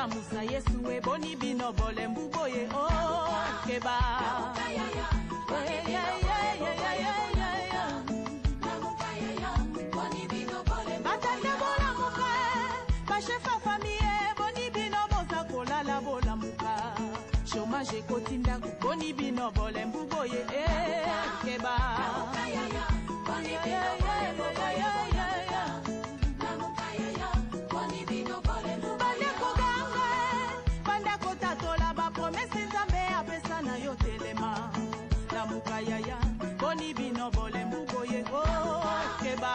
musa yesu e boni bino bole mbuboye oh keba batande bola muka bashefa famille boni bino boza kolala bola muka chômage kotinda boni bino bole mbuboye keba Yaya, boni bino bole mbuboye oh keba.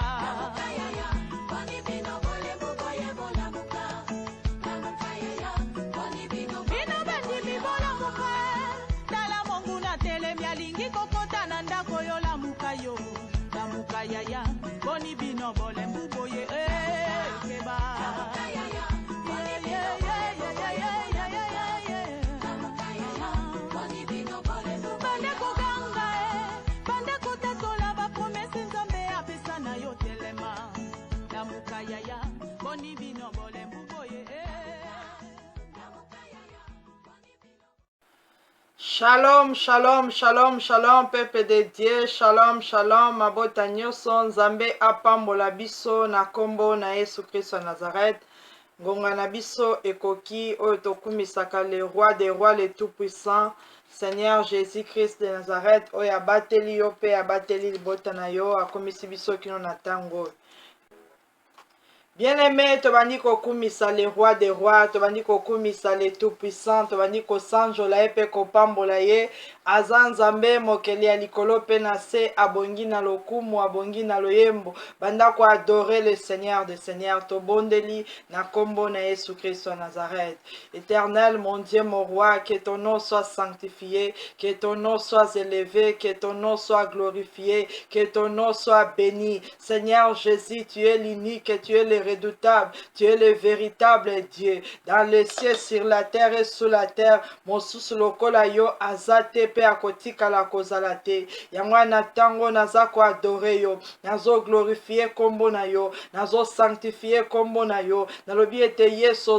Boni bino bole mbuboye bola muka. Boni bino bandi mi bola muka. Dala mongu na tele mialingi kokota na ndako yo la muka yo. La muka yaya, boni bino bole mbuboye keba. Shalom, shalom, shalom, shalom, peuple de Dieu, shalom, shalom, mabota nyonso, nzambe apambola biso na kombo na Yesu Christ wa Nazareth. Ngonga na biso ekoki oyo tokumisaka le roi des rois, le tout-puissant, Seigneur Jésus-Christ de Nazareth, oyo abateli yo pe abateli libota na yo, akomisi biso kino na tango. Bien-aimé, tobandi kokumisa le roi des rois, tobandi kokumisa le tout-puissant, tobandi kosanjola ye pe kopambola ye, aza nzambe mokeli ya likolo pe na se, abongi na lokumu, abongi na loyembo, banda ko adorer le Seigneur des Seigneurs, tobondeli na kombo na Yesu Christ wa Nazareth. Éternel, mon Dieu, mon roi, que ton nom soit sanctifié, que ton nom soit élevé, que ton nom soit glorifié, que ton nom soit béni. Seigneur Jésus, tu es l'unique, tu es le redoutable, tu es le véritable Dieu. Dans les cieux, sur la terre et sous la terre, mon sous lokola yo azate pe akotika la kozalate. Yangwa na tango naza ko adore yo, nazo glorifier kombo na yo, nazo sanctifier kombo na yo. Nalobi ete Yesu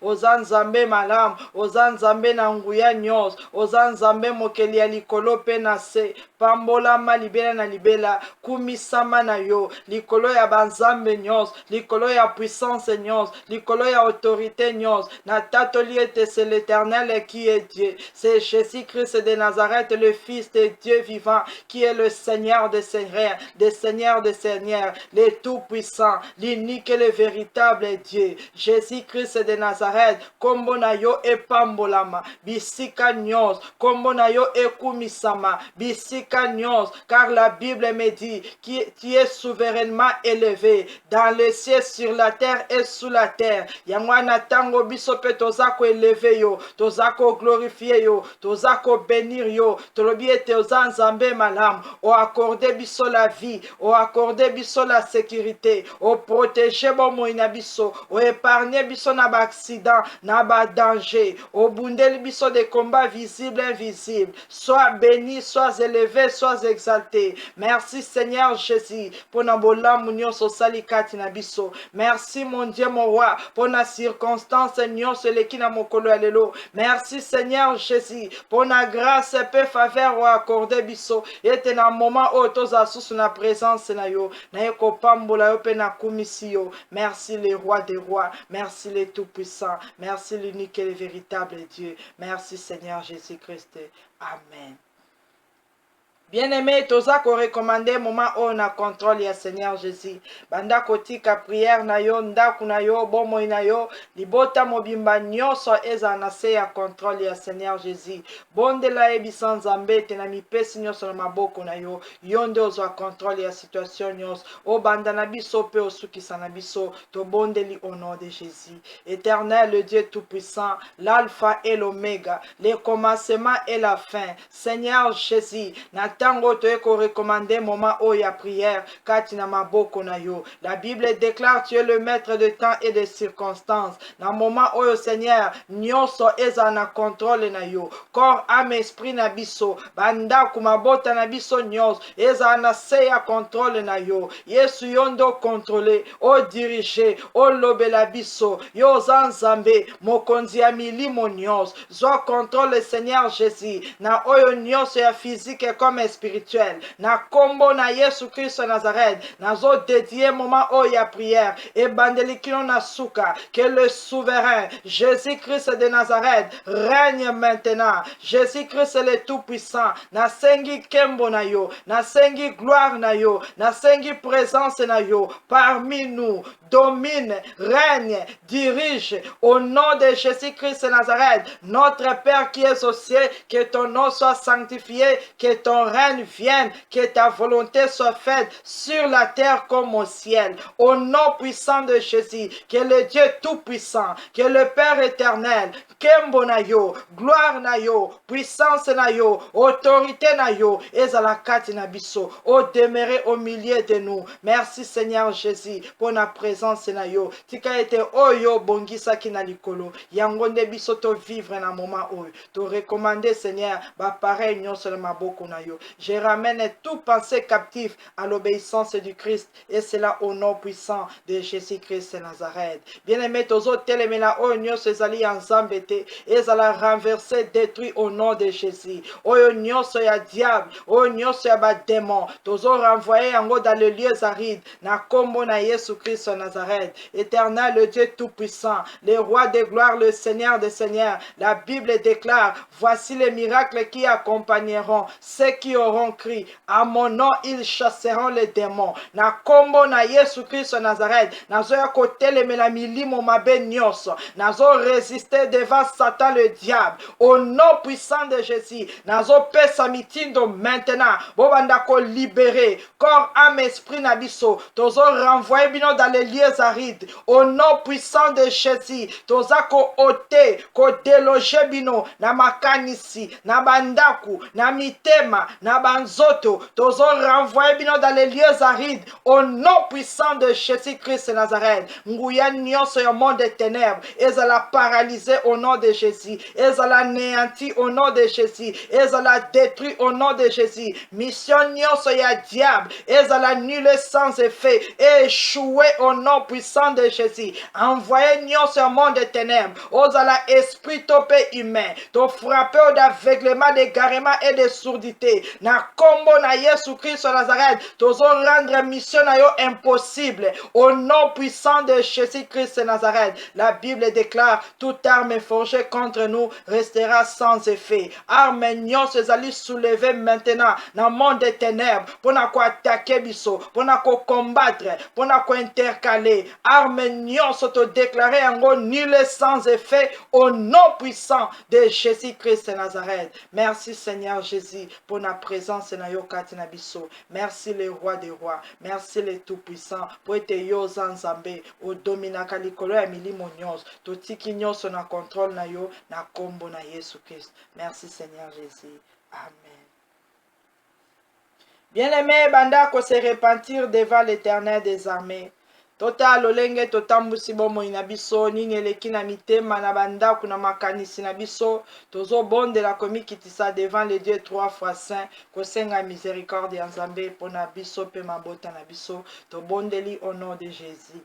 ozanzambe malam, ozanzambe na nguya nyos, ozanzambe mokeli ya likolo pe na se. Pambola ma libela na libela, kumisama na yo, likolo ya banzambe nyos, likolo ya puissance nyos, likolo ya autorité nyos. Na tatoli ete c'est l'Éternel qui est Dieu. C'est Jésus-Christ de Nazareth, le Fils de Dieu vivant, qui est le Seigneur des Seigneurs, des Seigneurs des Seigneurs, le tout-puissant, l'unique et le véritable Dieu. Jésus-Christ de Nazareth, kombo na yo epambolama, bisika nyos, kombo na yo ekumisama, bisika nyos, car la Bible me dit que tu es souverainement élevé dans les cieux, sur la terre et sous la terre. Yangwana tango biso pe tozako élevé yo, tozako glorifié yo, tozako bénir yo, tolobi ete ozanzambe malam, o accordé biso la vie, o accordé biso la sécurité, o protégé bon moina biso, o épargné biso na ba accident, na ba danger, o bundeli biso des combats visibles et invisibles. Sois béni, sois élevé, sois exalté. Merci Seigneur Jésus pour na bolamu nyonso salikati na biso. Merci mon Dieu mon roi pour na circonstance nyonso leki na mokolo ya lelo. Merci Seigneur Jésus pour na grâce pe faveur o accordé biso. Ete na moment o toza susu na présence na yo, na eko pambola yo pe na kumisi yo. Merci le roi des rois, merci le tout puissant, merci l'unique et le véritable Dieu. Merci Seigneur Jésus-Christ. Amen. Bien-aimé, toza ko recommander moment on a contrôle ya Seigneur Jésus. Banda kotika prière na yo, ndaku na yo, bomo na yo, libota mobimba nyonso eza na se ya contrôle ya Seigneur Jésus. Bonde la ebisan nzambe te na mipesi nyonso na maboko na yo, yonde ozwa contrôle ya situation nyonso. O banda na biso pe osukisa na biso, to bonde li au nom de Jésus. Éternel, le Dieu tout-puissant, l'alpha et l'oméga, le commencement et la fin. Seigneur Jésus, na tango toyeko recommander moment o ya prière kati na maboko na yo. La Bible déclare tu es le maître de temps et de circonstances. Na moment oyo Seigneur nyonso eza na contrôle na yo. Corps, âme, esprit na biso, bandako mabota na biso nyonso eza na se ya contrôle na yo. Yesu yondo contrôler, o diriger, o lobela biso, yo zanzambe, mokonzi ya milimo nyonso. Zwa contrôle Seigneur Jésus na oyo nyonso ya physique comme spirituel. Na kombo na Yesu Christ Nazareth, nazo dédié moment o ya prière et bandelikino na suka, que le souverain Jésus-Christ de Nazareth règne maintenant. Jésus-Christ le tout-puissant, na sengi kembo na yo, na sengi gloire na yo, na sengi présence na yo parmi nous, domine, règne, dirige au nom de Jésus-Christ de Nazareth, notre Père qui es aux cieux, que ton nom soit sanctifié, que ton règne vienne, que ta volonté soit faite sur la terre comme au ciel. Au nom puissant de Jésus, que le Dieu tout-puissant, que le Père éternel, kembo na yo, gloire na yo, puissance na yo, autorité na yo, ezalakati na biso, o demeurer au milieu de nous. Merci Seigneur Jésus pour la présence na yo. Tika ete oyo bongisa kina likolo. Yango nde biso to vivre na moment oyo. To recommander Seigneur ba pareil nyonso na maboko na yo. Je ramène tout pensée captif à l'obéissance du Christ et cela au nom puissant de Jésus-Christ de Nazareth. Bien-aimé tozo telemela oyo nyonso ezali ensemble te ezala renversé détruit au nom de Jésus. Oyo nyonso ya diable, oyo nyonso ya ba démon tozo renvoyer yango dans les lieux arides na kombo na Yesu Christ de Nazareth. Éternel, le Dieu tout-puissant, le roi de gloire, le Seigneur des seigneurs. La Bible déclare, voici les miracles qui accompagneront ceux qui auront crié. À mon nom, ils chasseront les démons. Na kombo na Yesu Christ de Nazareth. Nazo ya koteleme la milimo mabe nyonso. Nazo résister devant Satan le diable. Au nom puissant de Jésus. Nazo pesa mitindo maintenant. Bobanda ko libérer. Corps, âme, esprit nabiso. Tozo renvoyer bino dans les lieux arides. Au nom puissant de Jésus. Toza ko ôter, ko déloger bino. Na makanisi, na bandaku, na mitema, na banzoto. Tozo renvoyer bino dans les lieux arides. Au nom puissant de Jésus-Christ de Nazareth. Nguya nyonso ya monde des ténèbres. Ezala paralysé au nom de Jésus. Ezala néanti au nom de Jésus. Ezala détruit au nom de Jésus. Mission nyonso ya diable. Ezala nulé sans effet. Et échoué au nom puissant de Jésus. Envoyé nyonso ya monde des ténèbres. Ozala esprit topé humain. To frappé d'aveuglement, d'égarement et de sourdité. Na kombo na Yesu Christ de Nazareth. Tozo rendre mission na yo impossible. Au nom puissant de Jésus-Christ de Nazareth. La Bible déclare, toute arme forgée contre nous restera sans effet. Arme nyonso ezali soulever maintenant dans le monde des ténèbres pour na ko attaquer biso, pour na ko combattre, pour na ko intercaler. Arme nyonso to déclarer yango nul sans effet au nom puissant de Jésus-Christ de Nazareth. Merci Seigneur Jésus pour la présence na yo kati na biso. Merci le roi des rois. Merci le tout-puissant pour être yo zanzambe o dominaka likolo ya milimo nyonso. Totiki nyonso na contrôle na yo na kombo na Yesu Christ. Merci Seigneur Jésus. Amen. Bien-aimé, banda ko se repentir devant l'Éternel des armées. Tota lolenge totambusi bomo ina biso nini eleki na mitema na bandako na makanisi na biso tozo bondela komi kitisa devant le Dieu 3 fois saint kosenga miséricorde ya Nzambe pona biso pe mabota na biso to bondeli au nom de Jésus.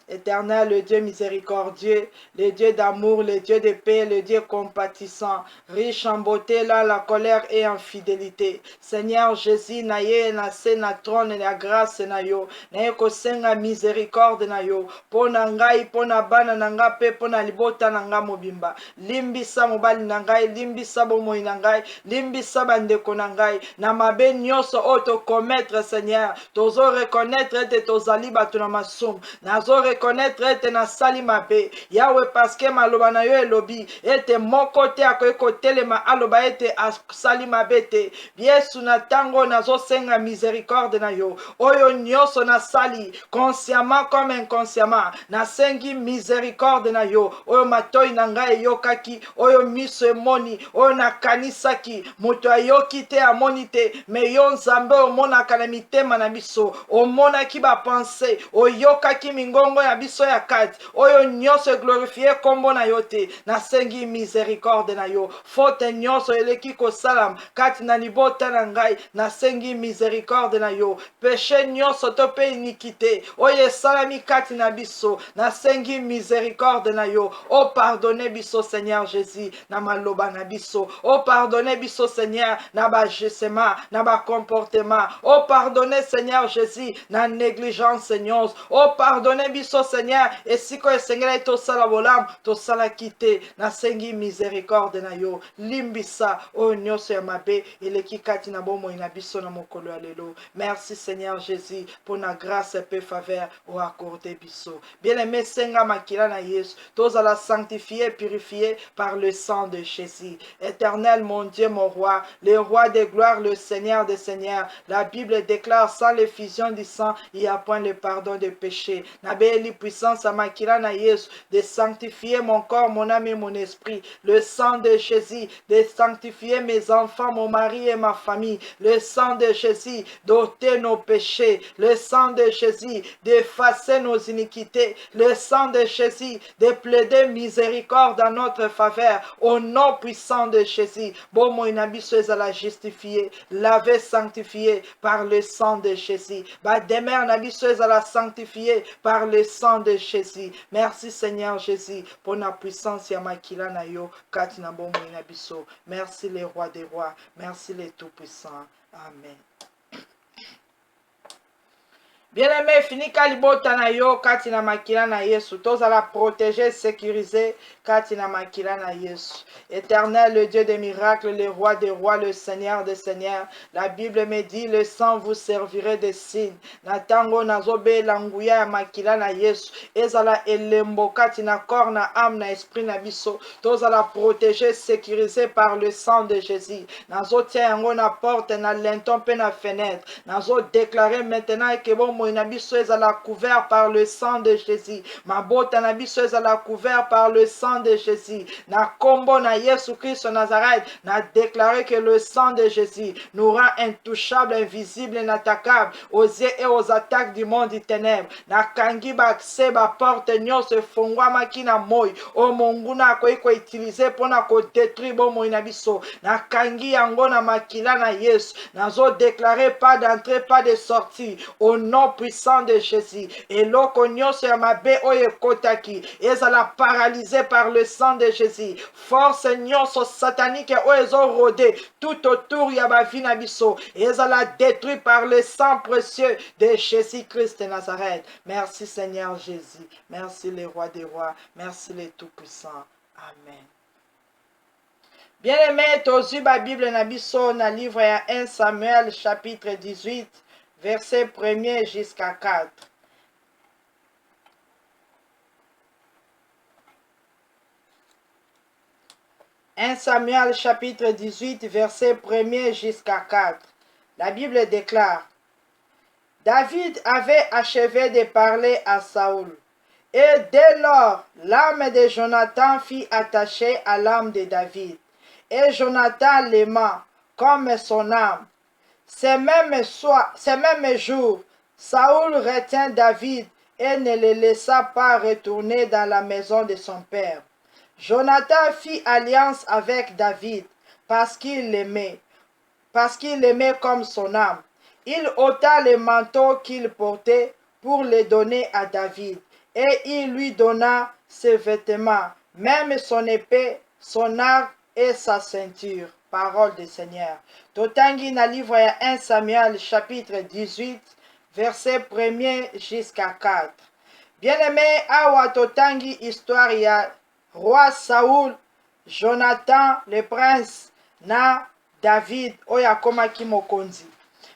Éternel, le Dieu miséricordieux, le Dieu d'amour, le Dieu de paix, le Dieu compatissant, riche en beauté, là la colère et en fidélité. Seigneur Jésus, na ye na se na trône na grâce na yo, na ye kosenga miséricorde na yo, pona ngai, pona bana na nga pe, pona libota na nga mobimba. Limbisa mobali na ngai, limbisa bomoi na ngai, limbisa bandeko na ngai, na mabe nyonso o to commettre Seigneur, tozo reconnaître ete tozali bato na masumu, nazo reconnaître ete na sali mabe Yahweh parce que maloba na yo elobi ete moko te akoki kotelema aloba ete asali mabe te Yesu na tango nazosenga miséricorde na yo oyo nyonso nasali consciemment comme inconsciemment nasengi miséricorde na yo oyo matoi na ngai eyokaki oyo miso emoni oyo nakanisaki moto ayoki te amoni te me yo nzambe omonaka na mitema na biso omonaki bapense oyokaki mingongo ya biso ya kati oyo nyonso eglorifie kombo na yo te nasengi miséricorde na yo faute nyonso eleki kosalama kati na libota na ngai nasengi miséricorde na yo péché nyonso to mpe iniquité oyo esalami kati na biso nasengi miséricorde na yo o pardonne biso Seigneur Jésus na maloba na biso o pardonne biso Seigneur na bagesema na bacomportement o pardonne Seigneur Jésus na négligence nyonso o pardonne biso Seigneur esiko esengeli tosala bolamu tosalaki te nasengi miséricorde na yo limbisa oyo nyonso ya mabe eleki kati na bomoi na biso na mokolo ya lelo merci Seigneur Jésus pour na grâce pe faveur o accordé biso bien-aimé senga makila na Yesu tozala sanctifié purifié par le sang de Jésus éternel mon Dieu mon roi le roi de gloire le Seigneur des seigneurs la Bible déclare sans l'effusion du sang il n'y a point le pardon de péché nabeli puissance à makila na Yesu de sanctifier mon corps mon âme et mon esprit le sang de Jésus de sanctifier mes enfants mon mari et ma famille le sang de Jésus d'ôter nos péchés le sang de Jésus d'effacer nos iniquités le sang de Jésus de plaider miséricorde en notre faveur au nom puissant de Jésus bon moi inabiso ezala justifié lavé sanctifié par le sang de Jésus ba demeure nabiso ezala sanctifié par le sang de Jésus merci Seigneur Jésus pour la puissance ya makila na yo kati na bon moi inabiso merci les rois des rois merci les tout puissants amen. Bien-aimé, fini kalibota na yo kati na makila na Yesu. Tozala protéger, sécuriser kati na makila na Yesu. Éternel, le Dieu des miracles, le roi des rois, le Seigneur des seigneurs. La Bible me dit, le sang vous servirait de signe. Natango nazobe languya ya makila na Yesu. Ezala elembo kati na corps, na âme, na esprit na biso. Tozala protéger, sécuriser par le sang de Jésus. Nazo tia yango na porte, na linton pe na fenêtre. Nazo déclarer maintenant que bon nabiso ezala couvert par le sang de Jésus. Ma bota nabiso ezala couvert par le sang de Jésus. Na kombo na Yesu Christ Nazareth, na déclaré que le sang de Jésus nous rend intouchables, invisibles, inattaquables aux yeux et aux attaques du monde du ténèbre. Na kangi bakse ba porte nyonso fongwama kina moi. O monguna ko utiliser pona ko détruire bon moi nabiso. Na kangi yango na makila na Yesu. Nazo déclarer pas d'entrée, pas de sortie. Au nom puissant de Jésus. Et loko nyonso ya mabe oye kotaki. Ezala paralysé par le sang de Jésus. Force nyonso satanique oyezo rodé tout autour ya ba vie na biso. Ezala détruit par le sang précieux de Jésus-Christ de Nazareth. Merci Seigneur Jésus. Merci les rois des rois. Merci les tout-puissants. Amen. Bien-aimé, tozu ba Bible na biso na livre ya 1 Samuel chapitre 18. Verset 1er jusqu'à 4. « 1 Samuel chapitre 18, verset 1er jusqu'à 4. La Bible déclare, « David avait achevé de parler à Saoul. Et dès lors, l'âme de Jonathan fut attachée à l'âme de David. Et Jonathan l'aima comme son âme. Ces mêmes jours, Saoul retint David et ne le laissa pas retourner dans la maison de son père. Jonathan fit alliance avec David parce qu'il l'aimait comme son âme. Il ôta le manteau qu'il portait pour le donner à David et il lui donna ses vêtements, même son épée, son arc et sa ceinture. Parole du Seigneur. Totangi na livre ya 1 Samuel chapitre 18 verset 1er jusqu'à 4. Bien-aimé, awa totangi histoire ya roi Saoul, Jonathan le prince na David oyo akomaki mokonzi.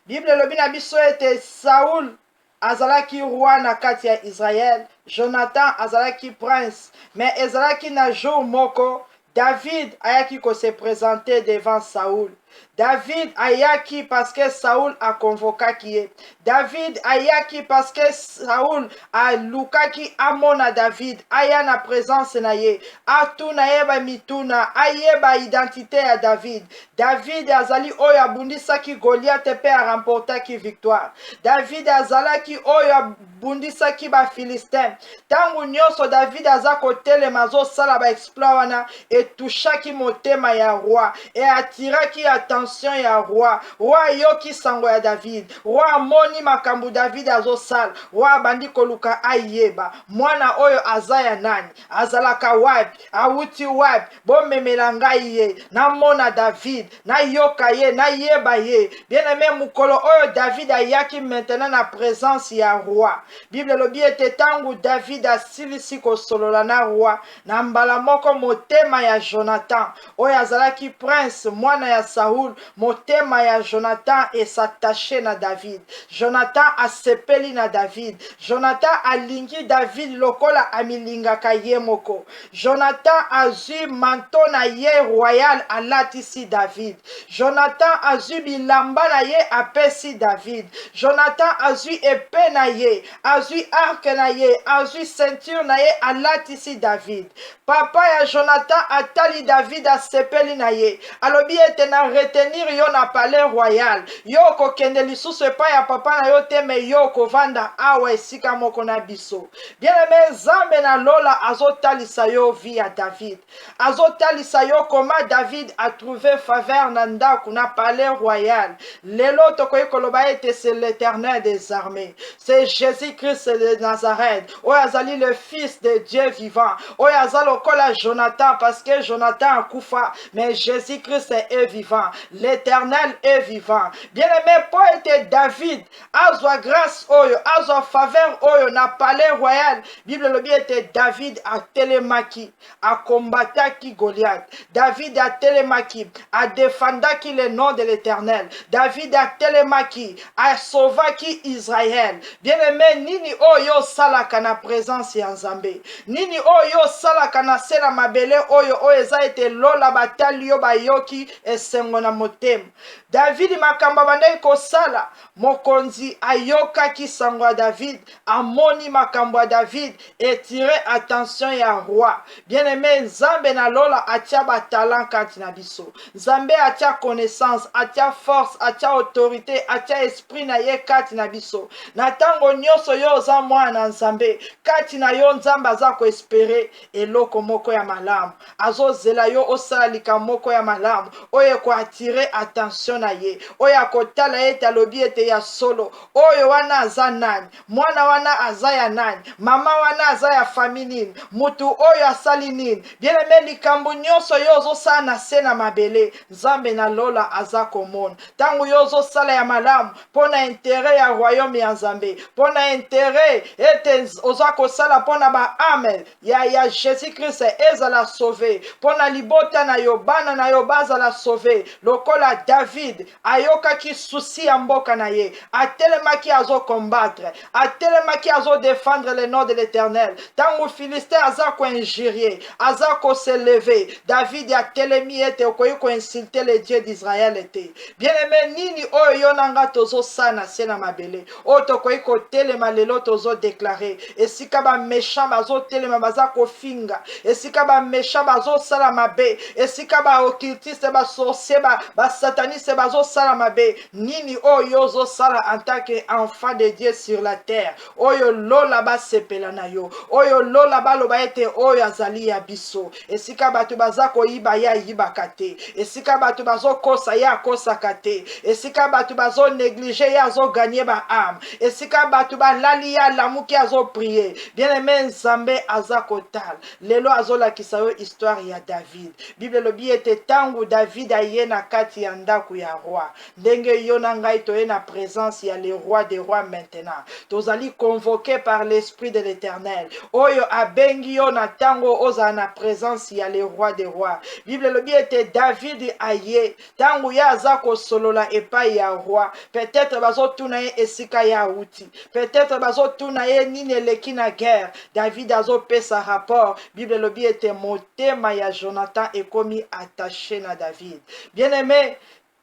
Bible lobi na biso ete Saoul azalaki roi na kati ya Israël, Jonathan azalaki prince, mais ezalaki na jour moko David ayaki ko se présenter devant Saoul. David ayaki parce que Saoul a convokaki ye. David ayaki parce que Saoul a lukaki amona David aya na présence na ye. Atuna ye ba mituna ayeba identité ya David. David azali oyo abundisaki Goliath pe a remportaki victoire. David azalaki oyo abundisaki ba Philistin. Tangu nyonso David aza kotelema azosala ba exploit wana etushaki motema ya roi et attiraki attention ya roi yoki sango ya David, roi amoni makambu David azosala, roi abandi koluka ayeba mwana oyo azaya nani, azalaka wapi, awuti wapi, bomemela ngai ye, namona David, nayoka ye, nayeba ye. Bien-aimé mukolo oyo David ayaki maintenant na présence ya roi. Bible lobi ete tangu David asilisi kosolola na roi, na mbala moko motema ya Jonathan oyo azalaki prince mwana ya Saoul, motema ya Jonathan s'attaché na David. Jonathan asepeli na David. Jonathan alingi David lokola amilingaka ye moko. Jonathan azui manteau na ye royal alatisi David. Jonathan azui bilamba na ye apesi David. Jonathan azui épée na ye, azui arc na ye, azui ceinture na ye alatisi David. Papa ya Jonathan atali David asepeli na ye. Alobi ete na retenir yo na palais royal. Yo kokende lisusu epai ya papa na yo te, me yo kovanda awa esika moko na biso. Bien-aimé, Nzambe na lola azotalisa yo via David. Azotalisa yo comment David a trouvé faveur na ndaku na palais royal. Lelo tokoyi koloba ete c'est l'Éternel des armées. C'est Jésus-Christ de Nazareth. Oyo azali le fils de Dieu vivant. Oyo azali lokola Jonathan parce que Jonathan a kufa, mais Jésus-Christ est vivant. L'Éternel est vivant. Bien-aimé, pour être David, azwa grâce oyo, azwa faveur oyo na palais royal. Bible lobi était David a telemaki, a combataki Goliath. David a telemaki, a défendaki le nom de l'Éternel. David a telemaki, a sauvaki Israël. Bien-aimé, nini oyo salaka na présence ya Nzambe. Nini oyo salaka na sela mabele oyo oyo za ete lola batali yo bayoki esengo na motema. David makamba bandai kosala, mokonzi ayokaki sango ya David, amoni makambo ya David, etire attention ya roi. Bien-aimé, Nzambe na lola atia ba talent kati na biso. Nzambe atia connaissance, atia force, atia autorité, atia esprit na ye kati na biso. Na tango nyonso yo oza mwana Nzambe, kati na yo Nzambe aza ko espérer eloko moko ya malamu. Azozela yo osala likamoko ya malamu, oyo ko attirer attention na ye, oyo akotala ete alobi ete ya solo, oyo wana aza nani, mwana wana aza ya nani, mama wana aza ya famille nini, mutu oyo asali nini. Bien-aimé, likambo nyonso yo ozosala na se na mabele, Nzambe na lola aza komona. Tangu yo ozosala ya malamu pona intérêt ya royaume ya Nzambe, pona intérêt ete oza kosala pona ba ame ya Jésus-Christ ezala sauvé, pona libota na yo bana na yo bazala sauvé. Lokola David ayokaki souci ya mboka na ye, atelemaki azo combattre, atelemaki azo défendre le nom de l'Éternel. Tangu Philistin aza ko injurier, aza ko se lever, David a telemi ete okoyi ko insulter le Dieu d'Israël ete. Bien-aimé, nini oyo yo nanga tozo sana sena mabele, o tokoyi ko telema lelo tozo déclarer, esika ba méchant bazo telema baza ko finga, esika ba méchant bazo sala mabe, esika ba occultiste ba sorcier ba sataniste bazo sala mabe, nini oyo zo sala en tant que enfant de Dieu sur la terre. Oyo lola ba sepela na yo, oyo lola ba loba ete oyo azali ya biso. Esika batu baza ko yiba ya yiba kate, esika batu bazo kosa ya kosa kate, esika batu bazo négliger ya zo gagner ba âme, esika batu ba lali ya lamuki azo prier. Bien-aimé, Nzambe aza kotal lelo azolakisa yo histoire ya David. Bible lobi ete tangu David aye na kati ya ndaku ya ya roi. Ndenge yo na ngai toye na présence ya le roi des rois maintenant. Tozali convoqué par l'esprit de l'Éternel. Oyo abengi yo na tango oza na présence ya le roi des rois. Bible lobi ete David aye tango ya aza kosolola epai ya roi. Peut-être bazotuna ye esika ya uti. Peut-être bazotuna ye nini eleki na guerre. David azopesa rapport. Bible lobi ete motema ya Jonathan ekomi attaché na David. Bien-aimé,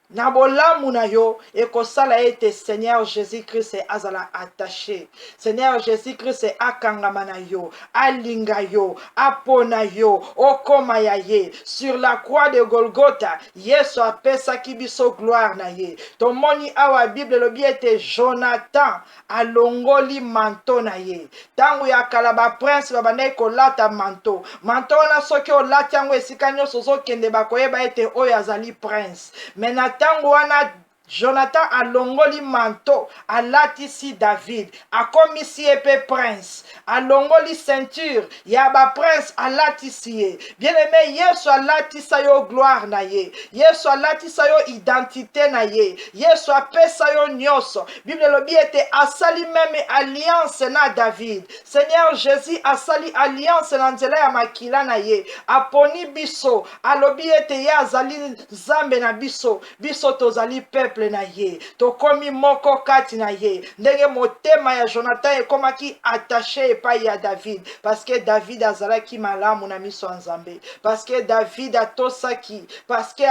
na bolamu na yo ekosala ete Seigneur Jésus-Christ azala attaché. Seigneur Jésus-Christ akangama na yo, alinga yo, apona yo, okoma ya ye. Sur la croix de Golgotha, Yesu apesaki biso gloire na ye. Tomoni awa Bible lobi ete Jonathan alongoli manto na ye. Tango ya kala ba prince babandaki kolata manto. Manto wana soki olati yango esika nyonso ozokende bakoyeba ete oyo azali prince. Mena tango wana Jonathan alongoli manto, alatisi David, akomisi epe prince, alongoli ceinture, yaba prince alatisi ye. Bien-aimé, Yesu alatisa yo gloire na ye. Yesu alatisa yo identité na ye. Yesu apesa yo nyonso. Bible lobi ete asali même alliance na David. Seigneur Jésus asali alliance na nzela ya makila na ye. Aponi biso, alobi ete ye azali zambe na biso. Biso tozali peuple na ye, tokomi moko kati na ye. Ndenge motema ya Jonathan ekomaki attaché epai ya David, parce que David azalaki malamu na miso ya Nzambe, parce que David atosaki, parce que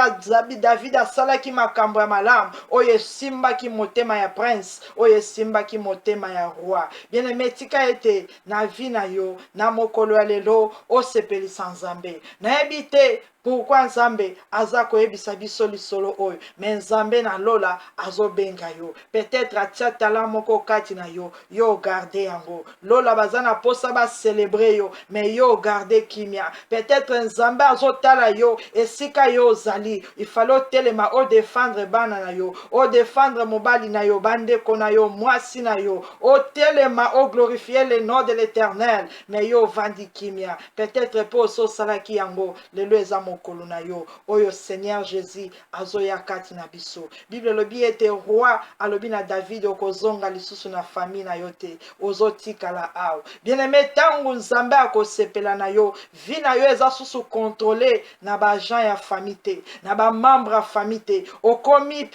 David asalaki makambo ya malamu oyo esimbaki motema ya prince, oyo esimbaki motema ya roi. Bien aimé, tika ete na vi na yo na mokolo ya lelo osepelisa Nzambe. Nayebi te pourquoi Nzambe aza koyebisa biso lisolo oyo, mais Nzambe na lola azobenga yo. Peut-être atia tala moko kati na yo, yo garde yango. Lola bazana posa ba célébrer yo, mais yo garde kimia. Peut-être Nzambe azotala yo, esika yo zali. Il fallait telema o défendre bana na yo, o défendre mobali na yo, bandeko na yo, mwasi na yo, o telema o glorifier le nom de l'Éternel, mais yo vandi kimia. Peut-être po so salaki yango, lelo ezamo koluna yo oyo Seigneur Jésus azoya kati na biso. Bible lobi ete roi alobi na David okozonga lisusu na famille na yo te, ozotikala awa. Bien-aimé, tango Nzambe akosepela na yo, vi na yo eza susu contrôlé na ba agent ya famille te, na ba membre ya famille te, okomi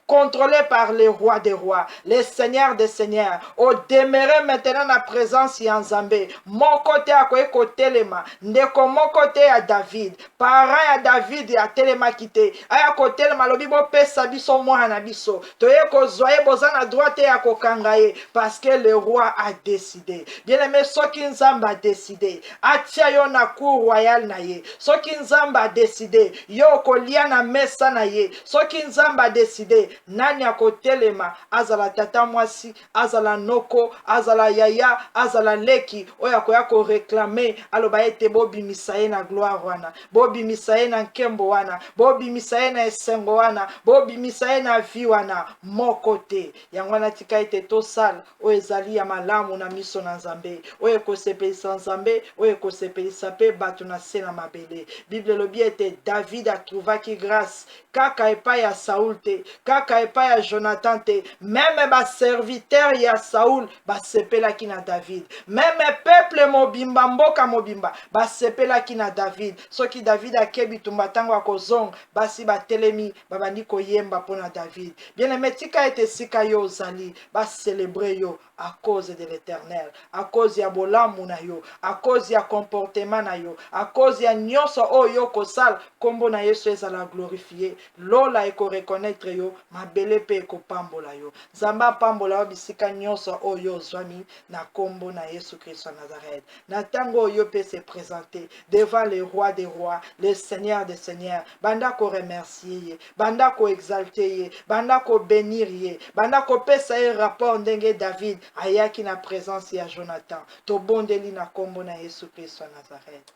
contrôlé par les rois des rois, les seigneurs des seigneurs. O demeurer maintenant na présence ya Nzambe. Mon côté a koe telema, ndeko mon côté ya David, parent ya David ya telema kite. Aya ko telema lobi bo pesa biso mwana biso. Toye ko zoye bozana droite ya ko kangaye parce que le roi a décidé. Bien-aimé, soki Nzambe a décidé, atia yo na cour royale na ye. Soki Nzambe a décidé, yo ko lia na mesa na ye. Soki Nzambe a décidé, nani akotelema azala tata mwasi, azala noko, azala yaya, azala leki oya koya ko réclamer aloba ete bobi misaye na gloire wana, bobi misaye na nkembo wana, bobi misaye na esengo wana, bobi misaye na vi wana. Moko te yango wana tika ete tosala oyo ezali ya malamu na miso na Nzambe, oyo kosepelisa Nzambe, oyo kosepelisa pe bato na se na mabele. Bible lobi ete David atrouvaki grâce kaka epai ya Saul te, kaka epai ya Jonathan te, même ba serviteur ya Saul basepelaki na David, même peuple mobimba, mboka mobimba basepelaki na David. Soki David akebi tumba tango akozonga, basi batelemi babandi koyemba pona David. Bien aimé, tika ete sika yo ozali célébrer yo à cause de l'Éternel, à cause ya bolamu na yo, à cause ya comportement na yo, à cause ya nyonso oyo kosala kombo na Yesu ezala glorifié. Lola eko reconnaître yo, mabele pe eko pambola yo. Zamba pambola yo bisika nyonso oyo zwami na kombo na Yesu Christ wa Nazareth. Na tango oyo pe se présenter devant le roi des rois, le Seigneur des seigneurs, banda ko remercier ye, banda ko exalter ye, banda ko bénir ye, banda ko pesa ye rapport ndenge David ayaki na présence ya Jonathan. To bondeli na kombo na Yesu Christ wa Nazareth.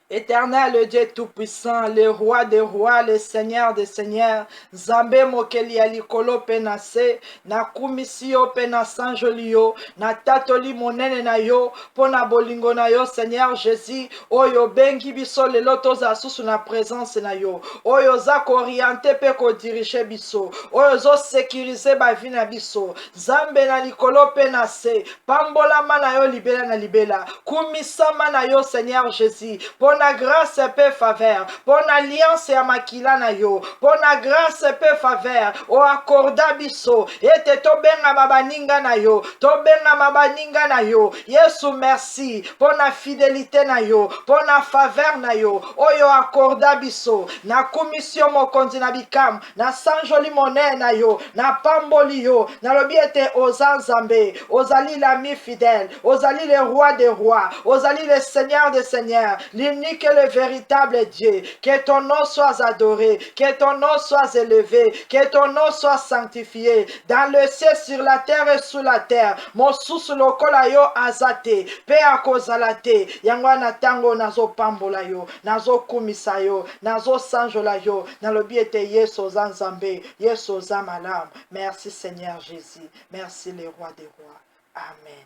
Éternel, le Dieu Tout-Puissant, le Roi des Rois, le Seigneur des Seigneurs, Zambe mokeli alikolo penase, na kumisi yo pena sanjoli yo, na tatoli monene na yo, pona bolingo na yo, Seigneur Jésus, oyo bengi biso lelo toza susu na présence na yo, oyo za ko orienter pe ko diriger biso, oyo zo sécuriser ba vie na biso, Zambe na likolo penase, pambola mana yo libela na libela, kumisama na yo, Seigneur Jésus, pour la grâce et faveur, pour l'alliance et makila na yo, pour la grâce et faveur, o accorda biso, et te tobenga mabaninga na yo, tobenga mabaninga na yo, Yesu merci, pour la fidélité na yo, pour la faveur na yo, oyo accorda biso, na commission mokonzi na bikam, na sanjoli monnaie na yo, na pamboli yo, na lobiete ozanzambe, ozali l'ami fidèle, ozali le roi des rois, ozali le seigneur des seigneurs, l'unique et le véritable Dieu. Que ton nom soit adoré, que ton nom soit élevé, que ton nom soit sanctifié dans le ciel, sur la terre et sous la terre. Mon sous lokola yo azate, pe akozalate, yangwana tango nazo pambola yo, nazo kumisa yo, nazo sanjola yo, na lobiete yeso zanzambe, yeso zamalam. Merci Seigneur Jésus, merci le roi des rois. Amen.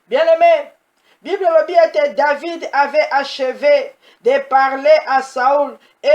Bien-aimé, Bible dit que David avait achevé de parler à Saoul et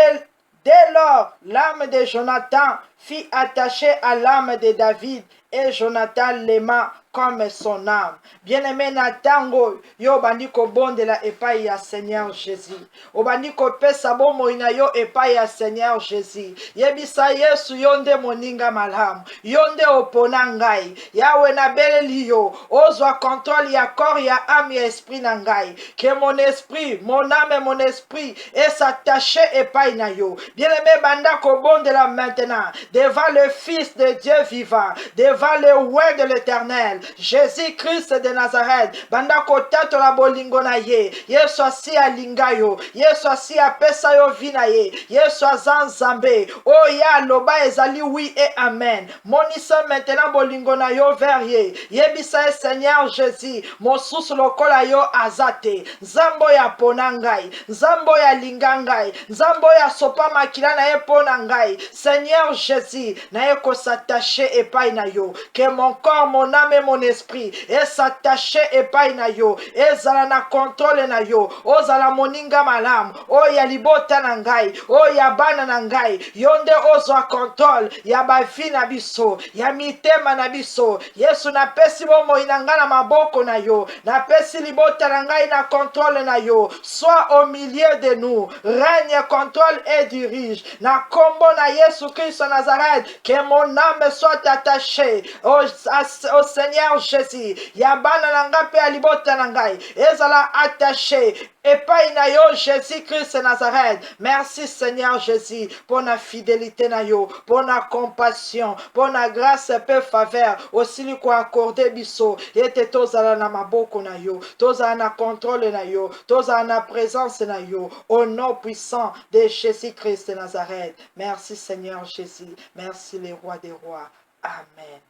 dès lors l'âme de Jonathan fut attachée à l'âme de David et Jonathan l'aima comme son âme. Bien-aimé Natango, yo bandiko bondela epai ya Seigneur Jésus. Obandiko pesa bomo ina yo epai ya Seigneur Jésus. Yebisa Yesu yonde moninga malamu. Yonde opona ngai. Yawe na beleli yo. Ozwa contrôle ya corps ya âme ya esprit na ngai. Que mon esprit, mon âme et mon esprit est s'attaché epai na yo. Bien-aimé bandako bondela maintenant devant le Fils de Dieu vivant, devant le roi de l'Éternel, Jésus-Christ de Nazareth, bandako tato la bolingo na ye, Yesu asi alinga yo, Yesu asi apesa yo vina ye, Yesu azanzambe, oh ya loba ezali oui et amen. Monisa maintenant bolingo na yo vers ye, yebisa Seigneur Jésus, mon sous lokola yo azate, zambo ya ponangai, zambo ya lingangai, zambo ya sopa makila na ye ponangai, Seigneur Jésus, na ye ko s'attacher epai na yo, que mon corps, mon âme et mon esprit et s'attacher epai na yo, et zala na contrôle na yo, o zala moninga malam, o ya libota na ngai, o ya bana na ngai, yonde ozwa contrôle, ya bavi na biso, ya mitema na biso, Yesu na pesi bomo inanga na maboko na yo, na pesi libota na ngai na contrôle na yo, sois au milieu de nous, règne, contrôle et dirige, na kombo na Yesu Christ Nazareth, que mon âme soit attachée au Seigneur Jésus, yabana nanga pe alibota nangai, ezala attaché epai na yo Jésus-Christ Nazareth. Merci Seigneur Jésus pour la fidélité na yo, pour la compassion, pour la grâce et faveur, aussi li ko accordé biso, ete tozala na maboko na yo, tozala na contrôle na yo, tozala na présence na yo, au nom puissant de Jésus-Christ Nazareth. Merci Seigneur Jésus, merci le roi des rois. Amen.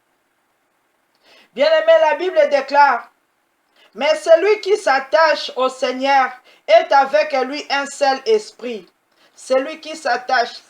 Bien-aimé, la Bible déclare, mais celui qui s'attache au Seigneur est avec lui un seul esprit. Celui qui s'attache...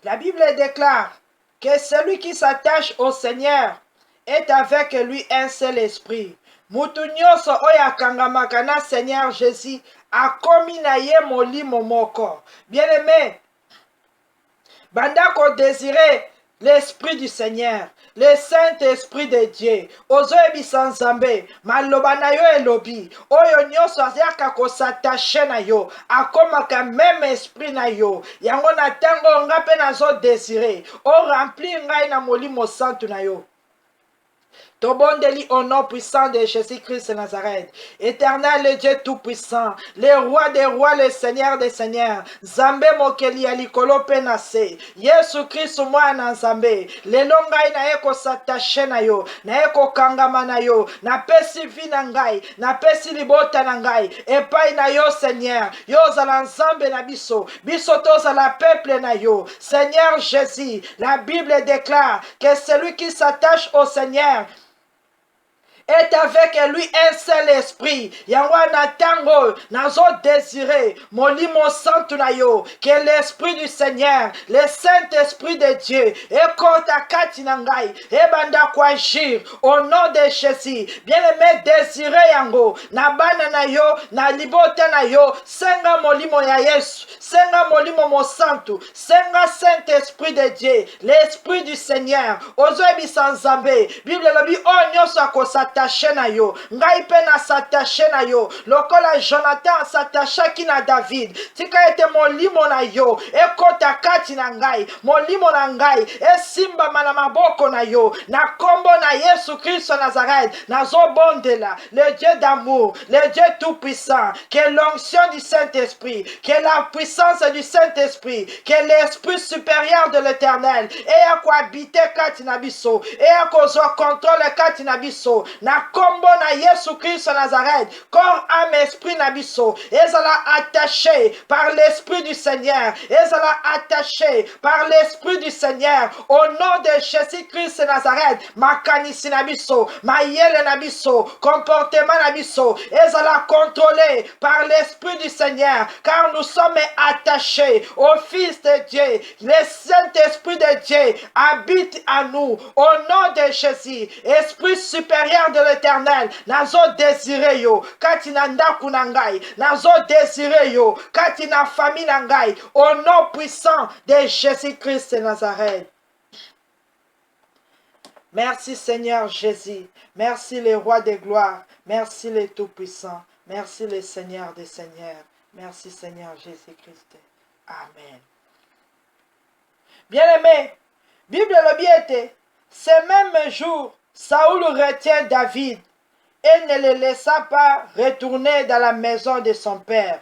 La Bible déclare que celui qui s'attache au Seigneur est avec lui un seul esprit. Mutu nyonso oyo akangamaka na Seigneur Jésus akomi na ye molimo moko. Bien-aimé, bandako désirer l'esprit du Seigneur, le Saint-Esprit de Dieu, ozoyebisa Nzambe, maloba na yo elobi, oyo nyonso aziaka ko s'attacher na yo, akomaka même esprit na yo, yango na tango nga pe nazo désirer, o remplir ngai na molimo santu na yo. Tobondeli au nom puissant de Jésus-Christ de Nazareth. Éternel le Dieu tout-puissant, le roi des rois, le Seigneur des seigneurs. Zambé mokeli ya likolo penase. Yesu Christ mwana Nzambe. Lelo ngai na eko s'attacher na yo, na eko kangama na yo, na pesi vi na ngai, na pesi libota na ngai. Epai na yo Seigneur, yo zala Nzambe na biso, biso tozala peuple na yo. Seigneur Jésus, la Bible déclare que celui qui s'attache au Seigneur est avec lui un seul esprit. Yangwana tango nazo désiré molimo santo na yo que l'esprit du Seigneur, le Saint-Esprit de Dieu, ekota kati na ngai ebanda kwa agir au nom de Jésus. Bien-aimé, désiré yango na bana na yo na libota na yo, senga molimo ya Yesu, senga molimo mo santo, senga Saint-Esprit de Dieu, l'esprit du Seigneur. Ozo ebisa Nzambe, Bible lobi o nyonso akosata na yo, ngai pe na s'attache na yo, lokola Jonathan s'attachaki na David. Tika ete molimo na yo ekota kati na ngai, molimo na ngai esimba na maboko na yo, na kombo na Yesu Christ Nazareth. Nazobondela le Dieu d'amour, le Dieu tout-puissant, que l'onction du Saint-Esprit, que la puissance du Saint-Esprit, que l'esprit supérieur de l'Éternel et à quoi habiter kati na biso, et à cause contrôle kati na biso, na kombo na Yesu Christ Nazareth, corps, âme, esprit na biso, ezala attaché par l'esprit du Seigneur, ezala attaché par l'esprit du Seigneur, au nom de Jésus Christ Nazareth. Makanisi na biso, mayele na biso, comportement na biso, ezala contrôlé par l'esprit du Seigneur, car nous sommes attachés au Fils de Dieu. Le Saint-Esprit de Dieu habite à nous, au nom de Jésus. Esprit supérieur de l'Éternel, nazo désiré yo kati na ndaku na ngai, nazo désiré yo kati na famille na ngai, au nom puissant de Jésus-Christ de Nazareth. Merci Seigneur Jésus, merci le roi des gloires, merci le tout-puissant, merci le Seigneur des seigneurs, merci Seigneur Jésus-Christ. Amen. Bien-aimé, Bible le biete, ce même jour, Saoul retient David et ne le laissa pas retourner dans la maison de son père.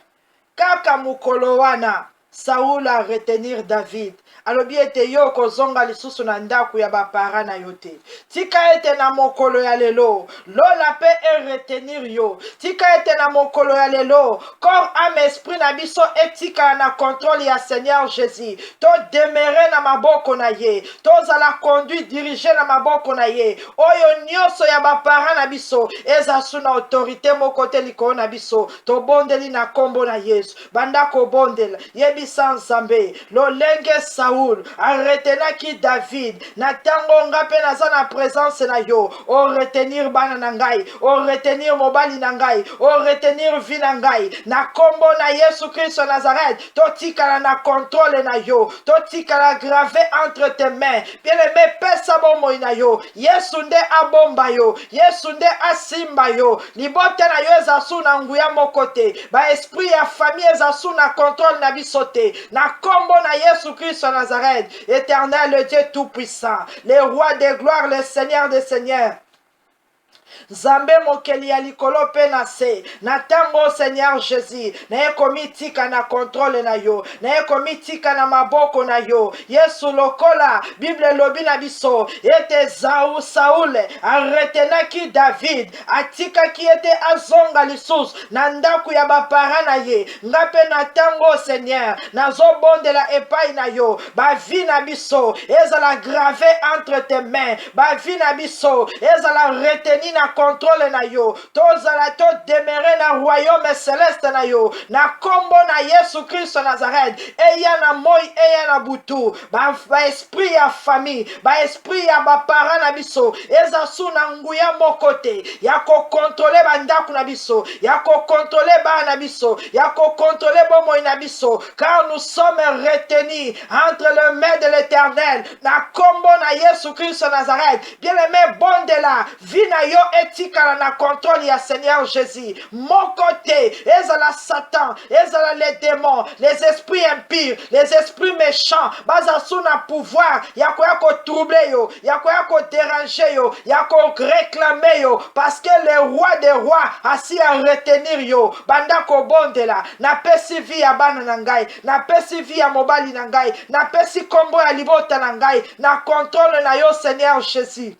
Kaka mukolo wana, Saoul a retenir David. Alobi ete yo kozonga lisusu na ndaku ya bapara na yo te. Tika ete na mokolo ya lelo, lola pe e retenir yo. Tika ete na mokolo ya lelo, corps, âme, esprit na biso etika na contrôle ya Seigneur Jésus. To demere na maboko na ye, to zala conduit dirigé na maboko na ye. Oyo nyonso ya bapara na biso eza su na autorité mokote likolo na biso. To bondeli na kombo na Yesu. Bandako bondela yebisa Nzambe lolenge Saoul aretenaki David na tango nga pe naza na présence na yo, o retenir bana na ngai, o retenir mobali na ngai, o retenir vi na ngai, na kombo na Yesu Christ Nazareth. Totikala na contrôle na yo, totikala gravé entre tes mains. Bien-aimé, pesa bomoi na yo, Yesu nde abomba yo, Yesu nde asimba yo, libote na yo ezasu na nguya mokote, ba esprit ya famille ezasu na contrôle na bisote, na kombo na Yesu Christ Nazareth. Éternel, le Dieu tout-puissant, le roi des gloires, le Seigneur des seigneurs. Zambe mokeli ya likolo pe na se na tango Seigneur Jésus na ekomi tika na contrôle na yo, na ekomi tika na maboko na yo. Yesu lokola Bible lobi na biso ete Saoul aretenaki David, atika ki ete azonga lisusu na ndaku ya bapara na ye. Ngape na tango Seigneur nazobondela epai na yo, ba vie na biso ezala gravé entre tes mains, ba vie na biso ezala reteni na contrôle na yo, tozala to demere na royaume céleste na yo, na kombo na Yesu Christ Nazareth. Eya na moi, eya na butu, ba esprit ya famille, ba esprit ya bapara na biso eza su na nguya mokote ya ko contrôler bandaku na biso, ya ko contrôler ba na biso, ya ko contrôler bomoi na biso, car nous sommes retenus entre les mains de l'Éternel, na kombo na Yesu Christ Nazareth. Bien-aimé, bondela vi na yo etikala na contrôle ya Seigneur Jésus. Mon côté, ezala Satan, ezala les démons, les esprits impurs, les esprits méchants, baza sous na pouvoir, yako yako troubler yo, yako yako déranger yo, yako réclamer yo, parce que le roi des rois assis à retenir yo, banda ko bondela, na pesi vi ya bana na ngai, na pesi vi ya mobali na ngai, na pesi kombo ya libota na ngai, na contrôle na yo Seigneur Jésus.